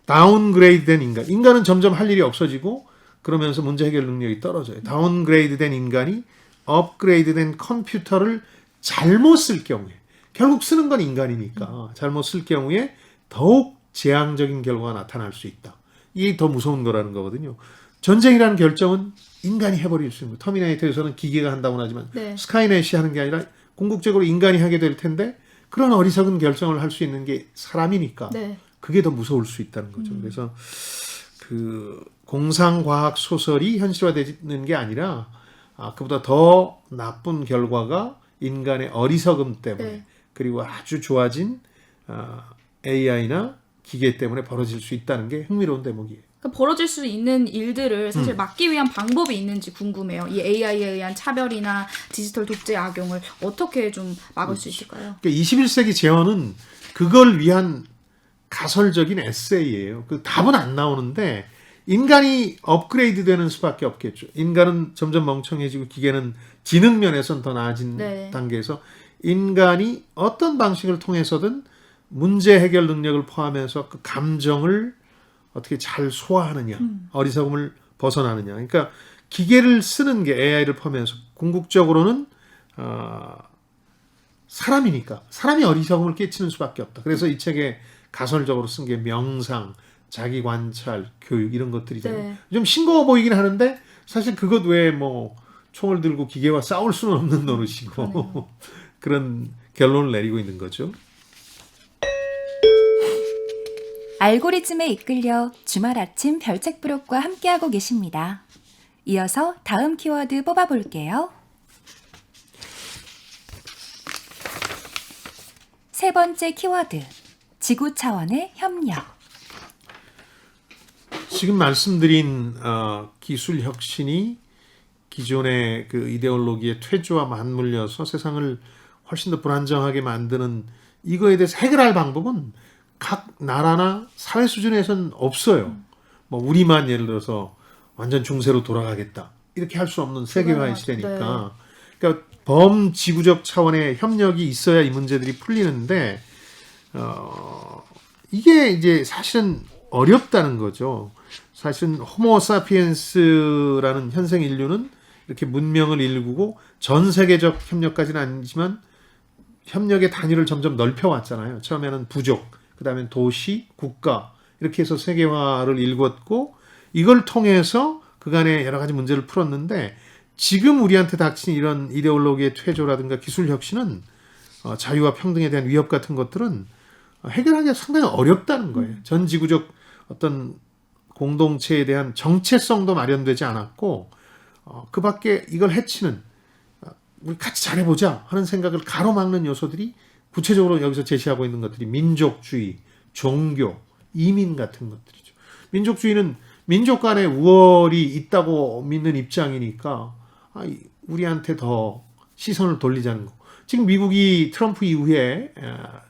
다운그레이드된 인간은 점점 할 일이 없어지고 그러면서 문제 해결 능력이 떨어져요. 다운그레이드된 인간이 업그레이드된 컴퓨터를 잘못 쓸 경우에, 결국 쓰는 건 인간이니까 잘못 쓸 경우에 더욱 재앙적인 결과가 나타날 수 있다. 이게 더 무서운 거라는 거거든요. 전쟁이라는 결정은 인간이 해버릴 수 있는 거예요. 터미네이터에서는 기계가 한다고는 하지만 네. 스카이넷이 하는 게 아니라 궁극적으로 인간이 하게 될 텐데 그런 어리석은 결정을 할 수 있는 게 사람이니까 네. 그게 더 무서울 수 있다는 거죠. 그래서 그 공상과학 소설이 현실화되는 게 아니라 그보다 더 나쁜 결과가 인간의 어리석음 때문에 네. 그리고 아주 좋아진 AI나 기계 때문에 벌어질 수 있다는 게 흥미로운 대목이에요. 그러니까 벌어질 수 있는 일들을 사실 막기 위한 방법이 있는지 궁금해요. 이 AI에 의한 차별이나 디지털 독재 악용을 어떻게 좀 막을 수 있을까요? 그러니까 21세기 재현은 그걸 위한 가설적인 에세이예요. 그 답은 안 나오는데 인간이 업그레이드 되는 수밖에 없겠죠. 인간은 점점 멍청해지고 기계는 지능 면에서는 더 나아진 네. 단계에서 인간이 어떤 방식을 통해서든 문제 해결 능력을 포함해서 그 감정을 어떻게 잘 소화하느냐, 어리석음을 벗어나느냐. 그러니까 기계를 쓰는 게 AI를 포함해서 궁극적으로는 사람이니까 사람이 어리석음을 깨치는 수밖에 없다. 그래서 이 책에 가설적으로 쓴 게 명상, 자기 관찰, 교육 이런 것들이잖아요. 네. 좀 싱거워 보이긴 하는데 사실 그것 외에 뭐 총을 들고 기계와 싸울 수는 없는 노릇이고 그런 결론을 내리고 있는 거죠. 알고리즘에 이끌려 주말 아침 별책 부록과 함께하고 계십니다. 이어서 다음 키워드 뽑아볼게요. 세 번째 키워드, 지구 차원의 협력. 지금 말씀드린 기술 혁신이 기존의 그 이데올로기의 퇴조와 맞물려서 세상을 훨씬 더 불안정하게 만드는 이거에 대해서 해결할 방법은 각 나라나 사회 수준에서는 없어요. 뭐 우리만 예를 들어서 완전 중세로 돌아가겠다 이렇게 할 수 없는 세계화의 시대니까. 그러니까 범지구적 차원의 협력이 있어야 이 문제들이 풀리는데 이게 이제 사실은 어렵다는 거죠. 사실은 호모사피엔스라는 현생 인류는 이렇게 문명을 일구고 전 세계적 협력까지는 아니지만 협력의 단위를 점점 넓혀왔잖아요. 처음에는 부족, 그 다음에 도시, 국가 이렇게 해서 세계화를 일궜고 이걸 통해서 그간의 여러 가지 문제를 풀었는데 지금 우리한테 닥친 이런 이데올로기의 퇴조라든가 기술 혁신은 자유와 평등에 대한 위협 같은 것들은 해결하기가 상당히 어렵다는 거예요. 전 지구적 어떤 공동체에 대한 정체성도 마련되지 않았고 그 밖에 이걸 해치는 우리 같이 잘해보자 하는 생각을 가로막는 요소들이 구체적으로 여기서 제시하고 있는 것들이 민족주의, 종교, 이민 같은 것들이죠. 민족주의는 민족 간의 우월이 있다고 믿는 입장이니까 우리한테 더 시선을 돌리자는 거. 지금 미국이 트럼프 이후에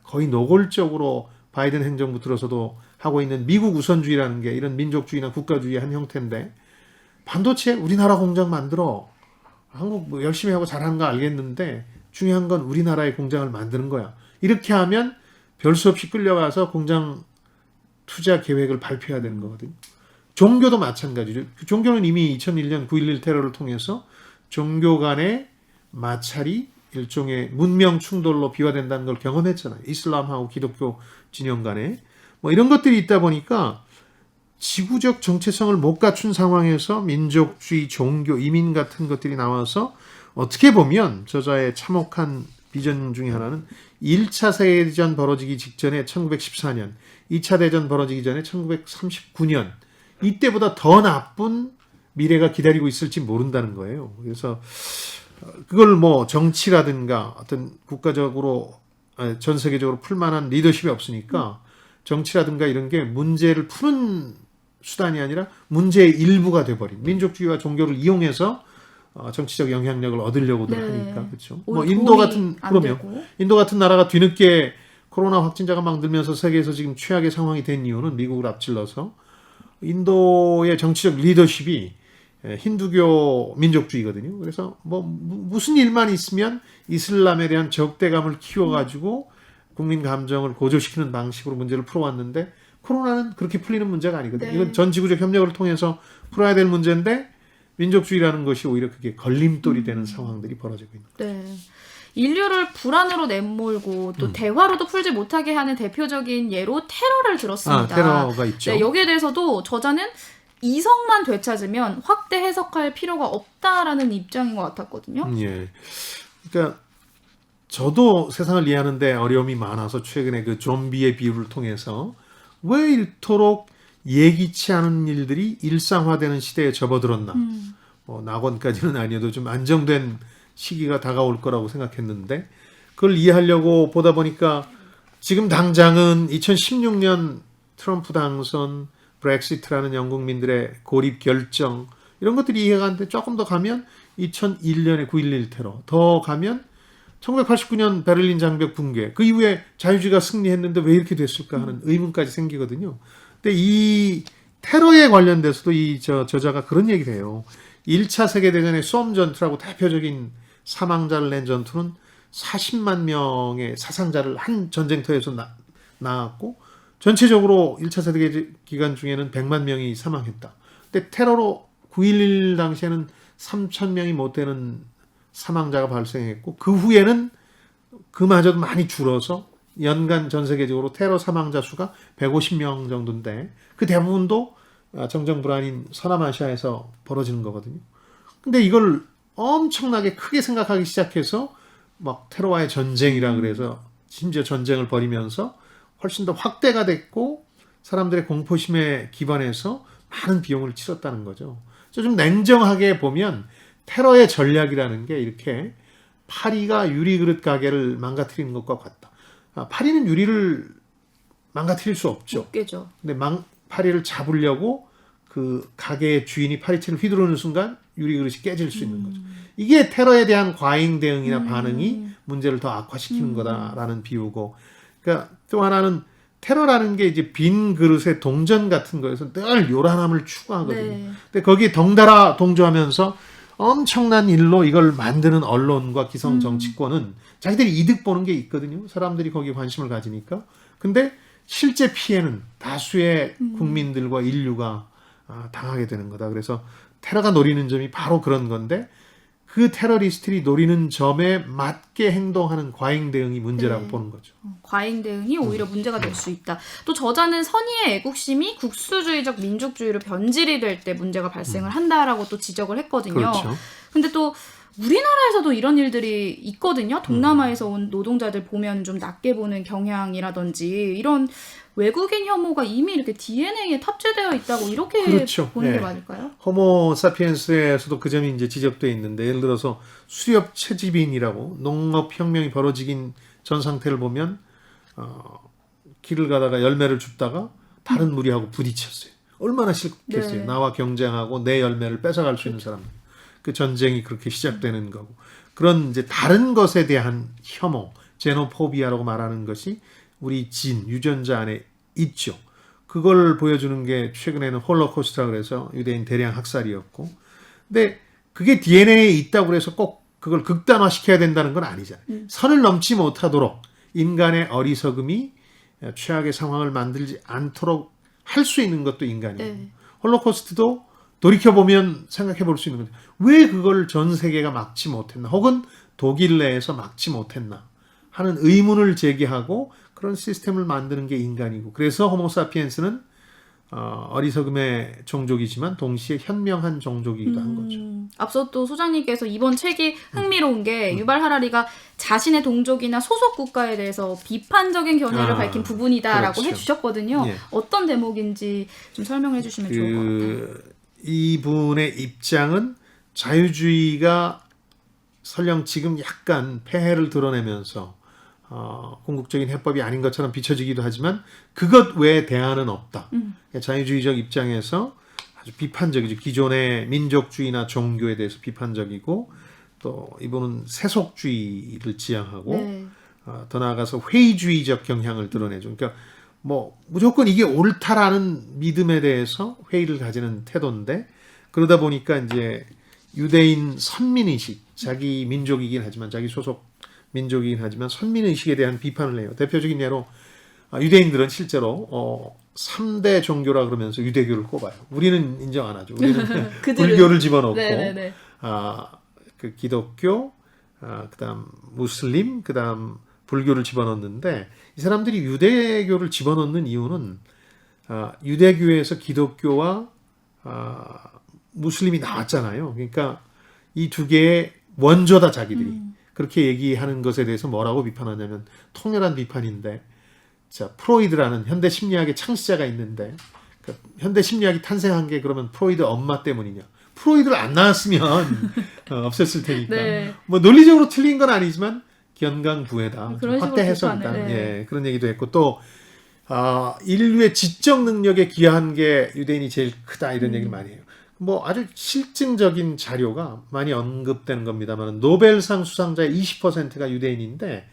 거의 노골적으로 바이든 행정부 들어서도 하고 있는 미국 우선주의라는 게 이런 민족주의나 국가주의의 한 형태인데 반도체 우리나라 공장 만들어. 한국 뭐 열심히 하고 잘하는 거 알겠는데 중요한 건 우리나라의 공장을 만드는 거야. 이렇게 하면 별 수 없이 끌려가서 공장 투자 계획을 발표해야 되는 거거든요. 종교도 마찬가지죠. 종교는 이미 2001년 9.11 테러를 통해서 종교 간의 마찰이 일종의 문명 충돌로 비화된다는 걸 경험했잖아요. 이슬람하고 기독교 진영 간에. 뭐 이런 것들이 있다 보니까 지구적 정체성을 못 갖춘 상황에서 민족주의, 종교, 이민 같은 것들이 나와서 어떻게 보면 저자의 참혹한 비전 중에 하나는 1차 세계대전 벌어지기 직전에 1914년, 2차 대전 벌어지기 전에 1939년 이때보다 더 나쁜 미래가 기다리고 있을지 모른다는 거예요. 그래서 그걸 뭐 정치라든가 어떤 국가적으로 전 세계적으로 풀만한 리더십이 없으니까 정치라든가 이런 게 문제를 푸는 수단이 아니라 문제의 일부가 돼버린 민족주의와 종교를 이용해서 정치적 영향력을 얻으려고들 하니까 그렇죠. 뭐 인도 같은 그러면 인도 같은 나라가 뒤늦게 코로나 확진자가 막 늘면서 세계에서 지금 최악의 상황이 된 이유는 미국을 앞질러서 인도의 정치적 리더십이 힌두교 민족주의거든요. 그래서 뭐 무슨 일만 있으면 이슬람에 대한 적대감을 키워가지고 국민 감정을 고조시키는 방식으로 문제를 풀어왔는데 코로나는 그렇게 풀리는 문제가 아니거든요. 네. 이건 전 지구적 협력을 통해서 풀어야 될 문제인데 민족주의라는 것이 오히려 그게 걸림돌이 되는 상황들이 벌어지고 있는 거죠. 네. 인류를 불안으로 내몰고 또 대화로도 풀지 못하게 하는 대표적인 예로 테러를 들었습니다. 테러가 있죠. 네, 여기에 대해서도 저자는 이성만 되찾으면 확대 해석할 필요가 없다라는 입장인 것 같았거든요. 예. 그러니까 저도 세상을 이해하는데 어려움이 많아서 최근에 그 좀비의 비유를 통해서 왜 이토록 예기치 않은 일들이 일상화되는 시대에 접어들었나. 낙원까지는 아니어도 좀 안정된 시기가 다가올 거라고 생각했는데 그걸 이해하려고 보다 보니까 지금 당장은 2016년 트럼프 당선, 브렉시트라는 영국민들의 고립 결정 이런 것들이 이해가 안 돼. 조금 더 가면 2001년의 9.11 테러, 더 가면 1989년 베를린 장벽 붕괴, 그 이후에 자유주의가 승리했는데 왜 이렇게 됐을까 하는 의문까지 생기거든요. 근데 이 테러에 관련돼서도 이 저자가 그런 얘기를 해요. 1차 세계대전의 쏨 전투라고 대표적인 사망자를 낸 전투는 40만 명의 사상자를 한 전쟁터에서 낳았고 전체적으로 1차 세계 기간 중에는 100만 명이 사망했다. 근데 테러로 9.11 당시에는 3천 명이 못 되는 사망자가 발생했고 그 후에는 그마저도 많이 줄어서 연간 전 세계적으로 테러 사망자 수가 150명 정도인데 그 대부분도 정정불안인 서남아시아에서 벌어지는 거거든요. 근데 이걸 엄청나게 크게 생각하기 시작해서 막 테러와의 전쟁이라 그래서 심지어 전쟁을 벌이면서 훨씬 더 확대가 됐고 사람들의 공포심에 기반해서 많은 비용을 치렀다는 거죠. 좀 냉정하게 보면 테러의 전략이라는 게 이렇게 파리가 유리그릇 가게를 망가뜨리는 것과 같다. 파리는 유리를 망가뜨릴 수 없죠. 웃기죠. 근데 파리를 잡으려고 그 가게의 주인이 파리채를 휘두르는 순간 유리그릇이 깨질 수 있는 거죠. 이게 테러에 대한 과잉 대응이나 반응이 문제를 더 악화시키는 거다라는 비유고, 그러니까 또 하나는 테러라는 게 이제 빈 그릇의 동전 같은 거에서 늘 요란함을 추구하거든요. 네. 근데 거기에 덩달아 동조하면서 엄청난 일로 이걸 만드는 언론과 기성 정치권은 자기들이 이득 보는 게 있거든요. 사람들이 거기에 관심을 가지니까. 근데 실제 피해는 다수의 국민들과 인류가 당하게 되는 거다. 그래서 테러가 노리는 점이 바로 그런 건데 그 테러리스트들이 노리는 점에 맞게 행동하는 과잉 대응이 문제라고 네. 보는 거죠. 과잉 대응이 오히려 문제가 될 수 있다. 또 저자는 선의의 애국심이 국수주의적 민족주의로 변질이 될 때 문제가 발생을 한다라고 또 지적을 했거든요. 그렇죠. 근데 또 우리나라에서도 이런 일들이 있거든요. 동남아에서 온 노동자들 보면 좀 낮게 보는 경향이라든지 이런 외국인 혐오가 이미 이렇게 DNA에 탑재되어 있다고 이렇게 그렇죠. 보는 네. 게 맞을까요? 호모 사피엔스에서도 그 점이 이제 지적되어 있는데, 예를 들어서 수렵 채집인이라고 농업혁명이 벌어지긴 전 상태를 보면 길을 가다가 열매를 줍다가 다른 무리하고 부딪혔어요. 얼마나 싫겠어요. 네. 나와 경쟁하고 내 열매를 뺏어갈 수 있는 사람들. 그 전쟁이 그렇게 시작되는 거고, 그런 이제 다른 것에 대한 혐오, 제노포비아라고 말하는 것이 우리 유전자 안에 있죠. 그걸 보여주는 게 최근에는 홀로코스트라고 해서 유대인 대량 학살이었고, 근데 그게 DNA에 있다고 해서 꼭 그걸 극단화시켜야 된다는 건 아니잖아요. 선을 넘지 못하도록 인간의 어리석음이 최악의 상황을 만들지 않도록 할 수 있는 것도 인간이에요. 네. 홀로코스트도 돌이켜보면 생각해 볼 수 있는 거죠. 왜 그걸 전 세계가 막지 못했나, 혹은 독일 내에서 막지 못했나 하는 의문을 제기하고 그런 시스템을 만드는 게 인간이고, 그래서 호모사피엔스는 어리석음의 종족이지만 동시에 현명한 종족이기도 한 거죠. 앞서 또 소장님께서 이번 책이 흥미로운 게 유발 하라리가 자신의 동족이나 소속 국가에 대해서 비판적인 견해를 밝힌 부분이다라고 그렇죠. 해주셨거든요. 예. 어떤 대목인지 좀 설명해 주시면 좋을 것 같아요. 이분의 입장은 자유주의가 설령 지금 약간 폐해를 드러내면서 궁극적인 해법이 아닌 것처럼 비춰지기도 하지만 그것 외에 대안은 없다. 자유주의적 입장에서 아주 비판적이죠. 기존의 민족주의나 종교에 대해서 비판적이고, 또 이분은 세속주의를 지향하고 네. 더 나아가서 회의주의적 경향을 드러내죠. 그러니까 뭐 무조건 이게 옳다라는 믿음에 대해서 회의를 가지는 태도인데, 그러다 보니까 이제 유대인 선민의식, 자기 민족이긴 하지만 자기 소속 민족이긴 하지만 선민의식에 대한 비판을 해요. 대표적인 예로 유대인들은 실제로 3대 종교라 그러면서 유대교를 꼽아요. 우리는 인정 안 하죠. 우리는 그들은- 불교를 집어넣고 네네네. 그 기독교, 그다음 무슬림, 그다음 불교를 집어넣는데 이 사람들이 유대교를 집어넣는 이유는 유대교에서 기독교와 무슬림이 나왔잖아요. 그러니까 이 두 개의 원조다 자기들이. 그렇게 얘기하는 것에 대해서 뭐라고 비판하냐면 통렬한 비판인데 자 프로이드라는 현대 심리학의 창시자가 있는데 그 현대 심리학이 탄생한 게 그러면 프로이드 엄마 때문이냐? 프로이드를 안 낳았으면 없었을 테니까. 네. 뭐 논리적으로 틀린 건 아니지만 견강부회다. 그런 확대 식으로 해석이다. 비판을, 네. 예, 그런 얘기도 했고 또 인류의 지적 능력에 기여한 게 유대인이 제일 크다 이런 얘기를 많이 해요. 뭐 아주 실증적인 자료가 많이 언급되는 겁니다만 노벨상 수상자의 20%가 유대인인데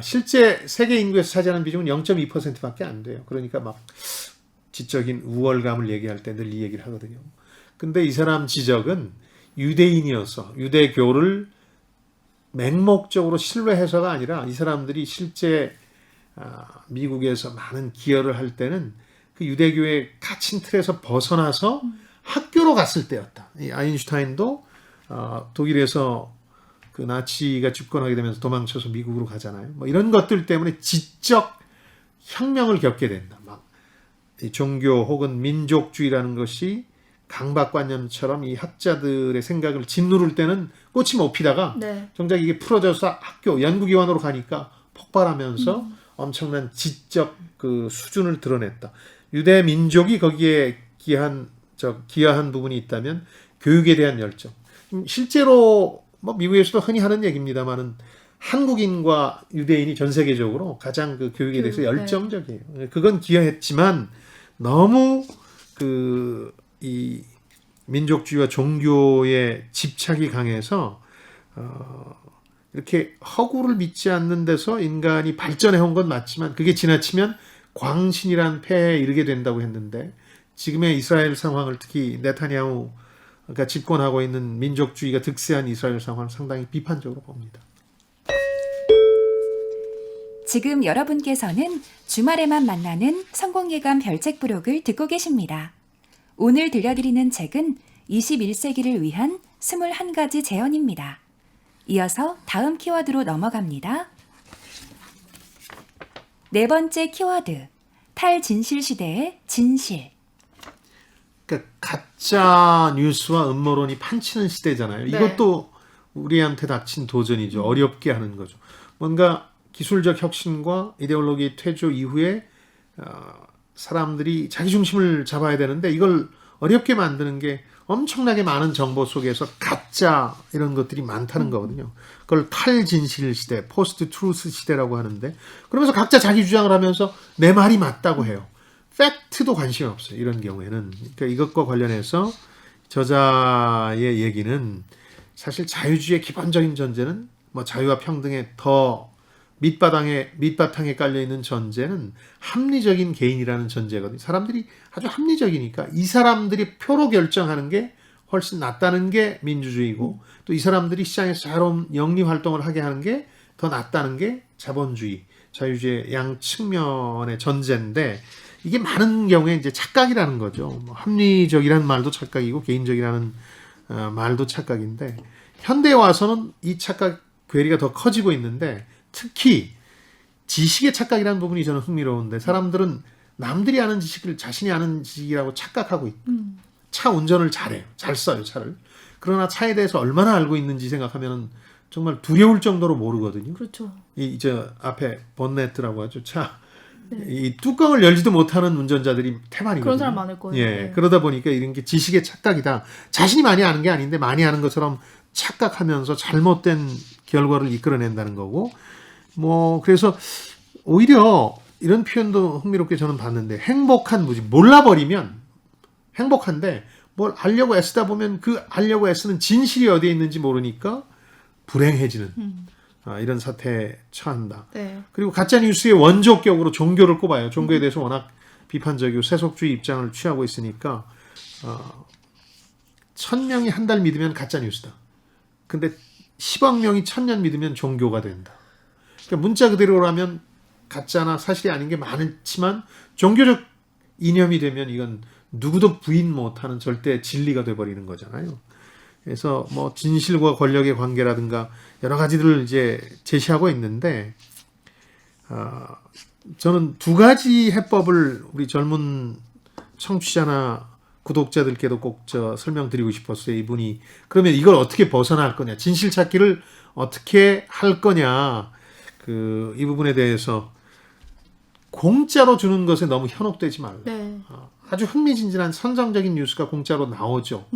실제 세계 인구에서 차지하는 비중은 0.2%밖에 안 돼요. 그러니까 막 지적인 우월감을 얘기할 때 늘 이 얘기를 하거든요. 근데 이 사람 지적은 유대인이어서 유대교를 맹목적으로 신뢰해서가 아니라 이 사람들이 실제 미국에서 많은 기여를 할 때는 그 유대교의 갇힌 틀에서 벗어나서 학교로 갔을 때였다. 이 아인슈타인도 독일에서 그 나치가 집권하게 되면서 도망쳐서 미국으로 가잖아요. 뭐 이런 것들 때문에 지적 혁명을 겪게 된다. 막 이 종교 혹은 민족주의라는 것이 강박관념처럼 이 학자들의 생각을 짓누를 때는 꽃이 못 피다가 네. 정작 이게 풀어져서 학교 연구기관으로 가니까 폭발하면서 엄청난 지적 그 수준을 드러냈다. 유대 민족이 거기에 기여한 부분이 있다면 교육에 대한 열정. 실제로 뭐 미국에서도 흔히 하는 얘기입니다만은 한국인과 유대인이 전 세계적으로 가장 그 교육에 대해서 열정적이에요. 그건 기여했지만 너무 이 민족주의와 종교의 집착이 강해서 이렇게 허구를 믿지 않는 데서 인간이 발전해 온 건 맞지만 그게 지나치면 광신이란 폐해에 이르게 된다고 했는데 지금의 이스라엘 상황을 특히 네타냐후가 집권하고 있는 민족주의가 득세한 이스라엘 상황을 상당히 비판적으로 봅니다. 지금 여러분께서는 주말에만 만나는 성공예감 별책 부록을 듣고 계십니다. 오늘 들려드리는 책은 21세기를 위한 21가지 재현입니다. 이어서 다음 키워드로 넘어갑니다. 네 번째 키워드, 탈진실 시대의 진실. 그러니까 가짜 뉴스와 음모론이 판치는 시대잖아요. 네. 이것도 우리한테 닥친 도전이죠. 어렵게 하는 거죠. 뭔가 기술적 혁신과 이데올로기 퇴조 이후에 사람들이 자기 중심을 잡아야 되는데 이걸 어렵게 만드는 게 엄청나게 많은 정보 속에서 가짜 이런 것들이 많다는 거거든요. 그걸 탈진실 시대, 포스트 트루스 시대라고 하는데 그러면서 각자 자기 주장을 하면서 내 말이 맞다고 해요. 팩트도 관심이 없어요. 이런 경우에는. 그러니까 이것과 관련해서 저자의 얘기는 사실 자유주의의 기본적인 전제는 뭐 자유와 평등에 더 밑바탕에 깔려있는 전제는 합리적인 개인이라는 전제거든요. 사람들이 아주 합리적이니까 이 사람들이 표로 결정하는 게 훨씬 낫다는 게 민주주의고 또 이 사람들이 시장에서 자유로운 영리 활동을 하게 하는 게 더 낫다는 게 자본주의, 자유주의의 양 측면의 전제인데 이게 많은 경우에 이제 착각이라는 거죠. 뭐 합리적이라는 말도 착각이고 개인적이라는 말도 착각인데 현대에 와서는 이 착각 괴리가 더 커지고 있는데 특히 지식의 착각이라는 부분이 저는 흥미로운데 사람들은 남들이 아는 지식을 자신이 아는 지식이라고 착각하고 있다. 차 운전을 잘해요. 잘 써요, 차를. 그러나 차에 대해서 얼마나 알고 있는지 생각하면 정말 두려울 정도로 모르거든요. 그렇죠. 저 앞에 번네트라고 하죠. 이 뚜껑을 열지도 못하는 운전자들이 태반이거든요. 그런 사람 많을 거예요. 예, 네. 그러다 보니까 이런 게 지식의 착각이다. 자신이 많이 아는 게 아닌데 많이 아는 것처럼 착각하면서 잘못된 결과를 이끌어낸다는 거고 뭐 그래서 오히려 이런 표현도 흥미롭게 저는 봤는데 행복한 무지 몰라버리면 행복한데 뭘 알려고 애쓰다 보면 그 알려고 애쓰는 진실이 어디에 있는지 모르니까 불행해지는 이런 사태에 처한다. 네. 그리고 가짜뉴스의 원조격으로 종교를 꼽아요. 종교에 대해서 워낙 비판적이고 세속주의 입장을 취하고 있으니까 1000명이 한 달 믿으면 가짜뉴스다. 근데 10억 명이 1000년 믿으면 종교가 된다. 그러니까 문자 그대로라면 가짜나 사실이 아닌 게 많지만 종교적 이념이 되면 이건 누구도 부인 못하는 절대 진리가 돼버리는 거잖아요. 그래서 뭐 진실과 권력의 관계라든가 여러 가지들을 이제 제시하고 있는데 저는 두 가지 해법을 우리 젊은 청취자나 구독자들께도 꼭 설명드리고 싶었어요. 이분이 그러면 이걸 어떻게 벗어날 거냐, 진실 찾기를 어떻게 할 거냐, 이 부분에 대해서 공짜로 주는 것에 너무 현혹되지 말라. 네. 아주 흥미진진한 선정적인 뉴스가 공짜로 나오죠.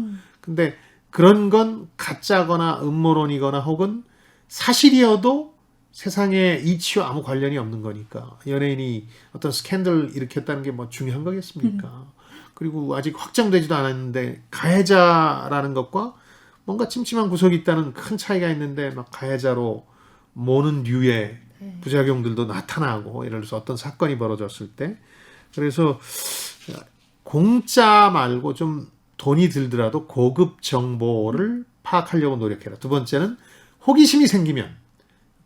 근데 그런 건 가짜거나 음모론이거나 혹은 사실이어도 세상에 이치와 아무 관련이 없는 거니까. 연예인이 어떤 스캔들을 일으켰다는 게 뭐 중요한 거겠습니까? 그리고 아직 확정되지도 않았는데 가해자라는 것과 뭔가 찜찜한 구석이 있다는 큰 차이가 있는데 막 가해자로 모는 류의 부작용들도 나타나고, 예를 들어서 어떤 사건이 벌어졌을 때. 그래서 공짜 말고 좀 돈이 들더라도 고급 정보를 파악하려고 노력해라. 두 번째는 호기심이 생기면,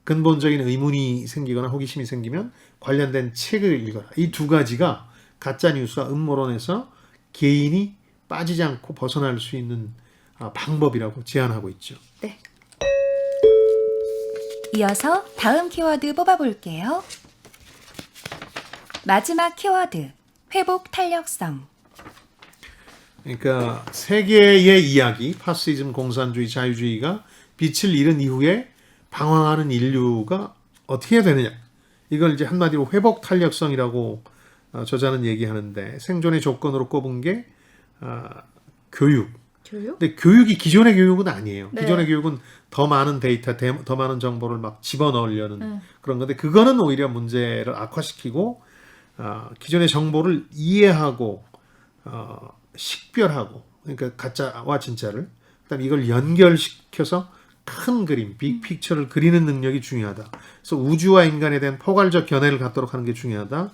근본적인 의문이 생기거나 호기심이 생기면 관련된 책을 읽어라. 이 두 가지가 가짜뉴스와 음모론에서 개인이 빠지지 않고 벗어날 수 있는 방법이라고 제안하고 있죠. 네. 이어서 다음 키워드 뽑아볼게요. 마지막 키워드, 회복 탄력성. 그러니까 세계의 이야기, 파시즘, 공산주의, 자유주의가 빛을 잃은 이후에 방황하는 인류가 어떻게 해야 되느냐. 이걸 이제 한마디로 회복 탄력성이라고 저자는 얘기하는데, 생존의 조건으로 꼽은 게 교육. 교육? 근데 교육이 기존의 교육은 아니에요. 네. 기존의 교육은 더 많은 데이터, 더 많은 정보를 막 집어넣으려는 그런 건데, 그거는 오히려 문제를 악화시키고 기존의 정보를 이해하고 식별하고, 그러니까 가짜와 진짜를, 그다음에 이걸 연결시켜서 큰 그림, 빅픽처를 그리는 능력이 중요하다. 그래서 우주와 인간에 대한 포괄적 견해를 갖도록 하는 게 중요하다.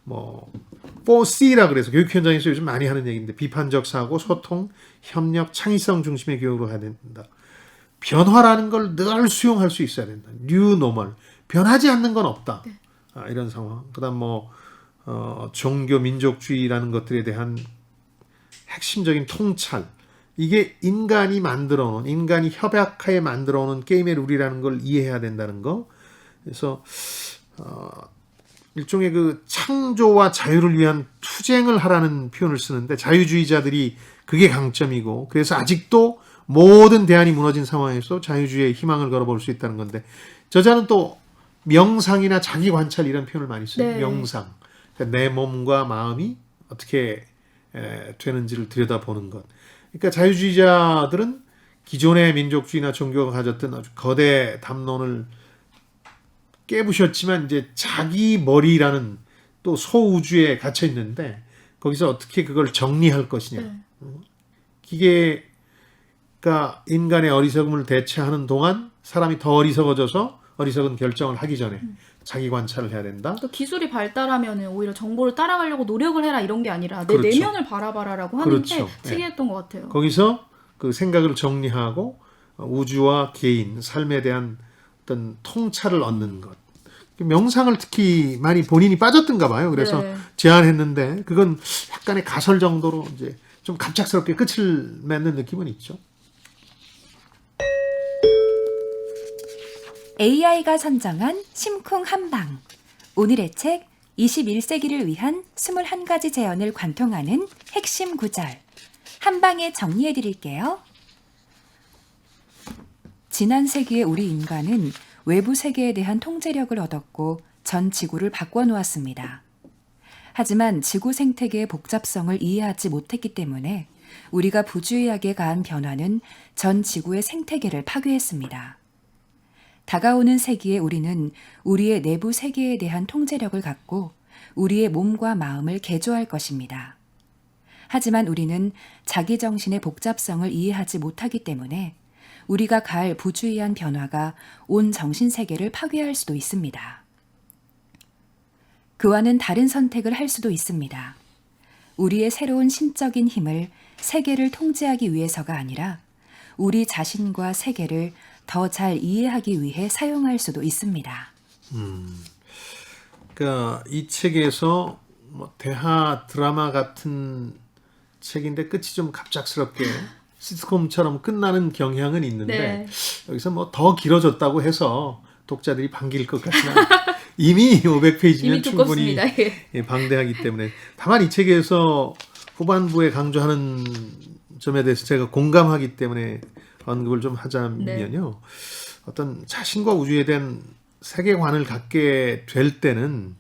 뭐 4C라 그래서 교육 현장에서 요즘 많이 하는 얘기인데, 비판적 사고, 소통, 협력, 창의성 중심의 교육으로 해야 된다. 변화라는 걸 늘 수용할 수 있어야 된다. 뉴 노멀, 변하지 않는 건 없다. 네. 이런 상황. 그다음 뭐 종교 민족주의라는 것들에 대한 핵심적인 통찰, 이게 인간이 만들어놓은, 인간이 협약하에 만들어놓은 게임의 룰이라는 걸 이해해야 된다는 거. 그래서 일종의 그 창조와 자유를 위한 투쟁을 하라는 표현을 쓰는데, 자유주의자들이 그게 강점이고, 그래서 아직도 모든 대안이 무너진 상황에서 자유주의의 희망을 걸어볼 수 있다는 건데, 저자는 또 명상이나 자기 관찰 이런 표현을 많이 써요. 네. 명상. 그러니까 내 몸과 마음이 어떻게 되는지를 들여다보는 것. 그러니까 자유주의자들은 기존의 민족주의나 종교가 가졌던 아주 거대 담론을 깨부셨지만, 이제 자기 머리라는 또 소우주에 갇혀 있는데, 거기서 어떻게 그걸 정리할 것이냐. 네. 기계가 인간의 어리석음을 대체하는 동안 사람이 더 어리석어져서 어리석은 결정을 하기 전에 자기 관찰을 해야 된다. 또 기술이 발달하면 오히려 정보를 따라가려고 노력을 해라 이런 게 아니라 내 그렇죠. 내면을 바라봐라라고 하는 그렇죠. 게 특이했던 것 같아요. 거기서 그 생각을 정리하고 우주와 개인, 삶에 대한 어떤 통찰을 얻는 것. 명상을 특히 많이 본인이 빠졌던가 봐요. 그래서 네. 제안했는데, 그건 약간의 가설 정도로 이제 좀 갑작스럽게 끝을 맺는 느낌은 있죠. AI가 선정한 심쿵 한방. 오늘의 책 21세기를 위한 21가지 제언을 관통하는 핵심 구절. 한 방에 정리해 드릴게요. 지난 세기의 우리 인간은 외부 세계에 대한 통제력을 얻었고 전 지구를 바꿔놓았습니다. 하지만 지구 생태계의 복잡성을 이해하지 못했기 때문에 우리가 부주의하게 가한 변화는 전 지구의 생태계를 파괴했습니다. 다가오는 세기에 우리는 우리의 내부 세계에 대한 통제력을 갖고 우리의 몸과 마음을 개조할 것입니다. 하지만 우리는 자기 정신의 복잡성을 이해하지 못하기 때문에 우리가 가할 부주의한 변화가 온 정신세계를 파괴할 수도 있습니다. 그와는 다른 선택을 할 수도 있습니다. 우리의 새로운 신적인 힘을 세계를 통제하기 위해서가 아니라 우리 자신과 세계를 더 잘 이해하기 위해 사용할 수도 있습니다. 그러니까 이 책에서 뭐 대하 드라마 같은 책인데 끝이 좀 갑작스럽게 시트콤처럼 끝나는 경향은 있는데 네. 여기서 뭐 더 길어졌다고 해서 독자들이 반길 것 같지만 이미 500페이지면 이미 충분히 두껍습니다. 예. 방대하기 때문에 다만 이 책에서 후반부에 강조하는 점에 대해서 제가 공감하기 때문에 언급을 좀 하자면요. 어떤 자신과 우주에 대한 세계관을 갖게 될 때는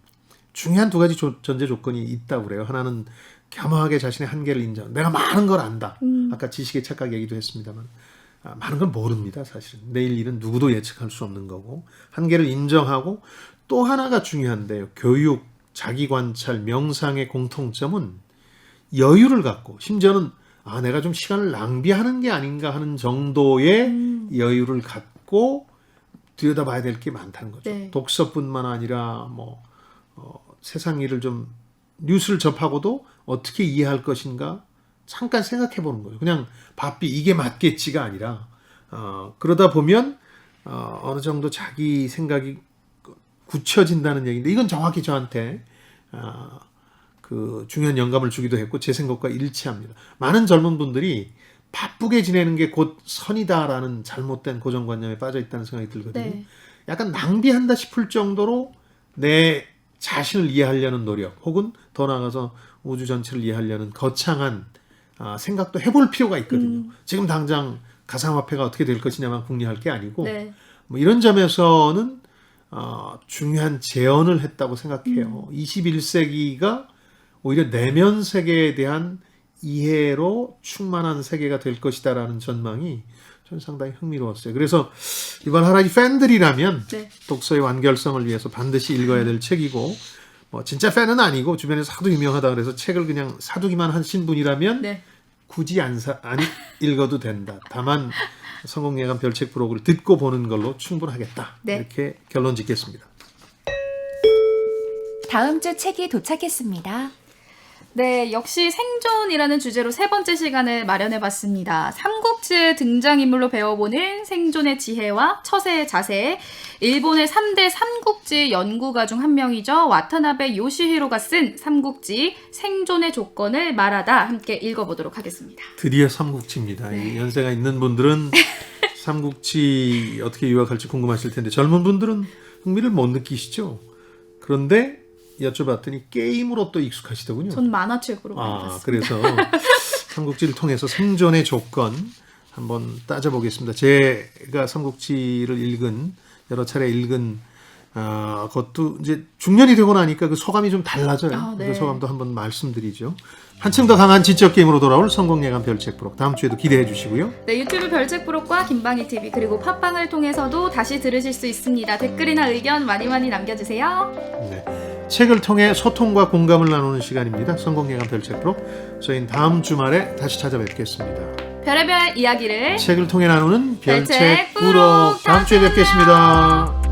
중요한 두 가지 전제 조건이 있다고 그래요. 하나는 겸허하게 자신의 한계를 인정. 내가 많은 걸 안다. 아까 지식의 착각 얘기도 했습니다만 많은 걸 모릅니다. 사실은. 내일 일은 누구도 예측할 수 없는 거고 한계를 인정하고 또 하나가 중요한데요. 교육, 자기관찰, 명상의 공통점은 여유를 갖고 심지어는 내가 좀 시간을 낭비하는 게 아닌가 하는 정도의 여유를 갖고 들여다봐야 될 게 많다는 거죠. 네. 독서뿐만 아니라 세상 일을 좀 뉴스를 접하고도 어떻게 이해할 것인가 잠깐 생각해 보는 거예요. 그냥 바삐 이게 맞겠지가 아니라 그러다 보면 어느 정도 자기 생각이 굳혀진다는 얘기인데 이건 정확히 저한테 그 중요한 영감을 주기도 했고 제 생각과 일치합니다. 많은 젊은 분들이 바쁘게 지내는 게 곧 선이다라는 잘못된 고정관념에 빠져 있다는 생각이 들거든요. 네. 약간 낭비한다 싶을 정도로 내 자신을 이해하려는 노력 혹은 더 나아가서 우주 전체를 이해하려는 거창한 생각도 해볼 필요가 있거든요. 지금 당장 가상화폐가 어떻게 될 것이냐만 궁리할 게 아니고 네. 뭐 이런 점에서는 중요한 제언을 했다고 생각해요. 21세기가 오히려 내면 세계에 대한 이해로 충만한 세계가 될 것이다라는 전망이 저는 상당히 흥미로웠어요. 그래서 이번 하라리 팬들이라면 네. 독서의 완결성을 위해서 반드시 읽어야 될 책이고 뭐 진짜 팬은 아니고 주변에서 하도 유명하다 그래서 책을 그냥 사두기만 하신 분이라면 네. 굳이 안 읽어도 된다. 다만 성공예감 별책 브로그를 듣고 보는 걸로 충분하겠다. 네. 이렇게 결론 짓겠습니다. 다음 주 책이 도착했습니다. 네, 역시 생존이라는 주제로 세 번째 시간을 마련해봤습니다. 삼국지의 등장인물로 배워보는 생존의 지혜와 처세의 자세. 일본의 3대 삼국지 연구가 중 한 명이죠. 와타나베 요시히로가 쓴 삼국지 생존의 조건을 말하다 함께 읽어보도록 하겠습니다. 드디어 삼국지입니다. 이 연세가 있는 분들은 삼국지 어떻게 유학할지 궁금하실 텐데 젊은 분들은 흥미를 못 느끼시죠. 그런데 여쭤봤더니 게임으로 또 익숙하시더군요. 전 만화책으로 많이 봤습니다. 그래서 삼국지를 통해서 생존의 조건 한번 따져보겠습니다. 제가 삼국지를 여러 차례 읽은 그것도 이제 중년이 되고 나니까 그 소감이 좀 달라져요. 네. 그 소감도 한번 말씀드리죠. 한층 더 강한 지적 게임으로 돌아올 성공예감 별책 프로 다음 주에도 기대해 주시고요. 네, 유튜브 별책 프로과 김방희 TV 그리고 팟빵을 통해서도 다시 들으실 수 있습니다. 댓글이나 의견 많이 남겨주세요. 네. 책을 통해 소통과 공감을 나누는 시간입니다. 성공예감 별책 프로 저희는 다음 주말에 다시 찾아뵙겠습니다. 별의별 이야기를 책을 통해 나누는 별책 별책 프로 프로 다음 주에 뵙겠습니다.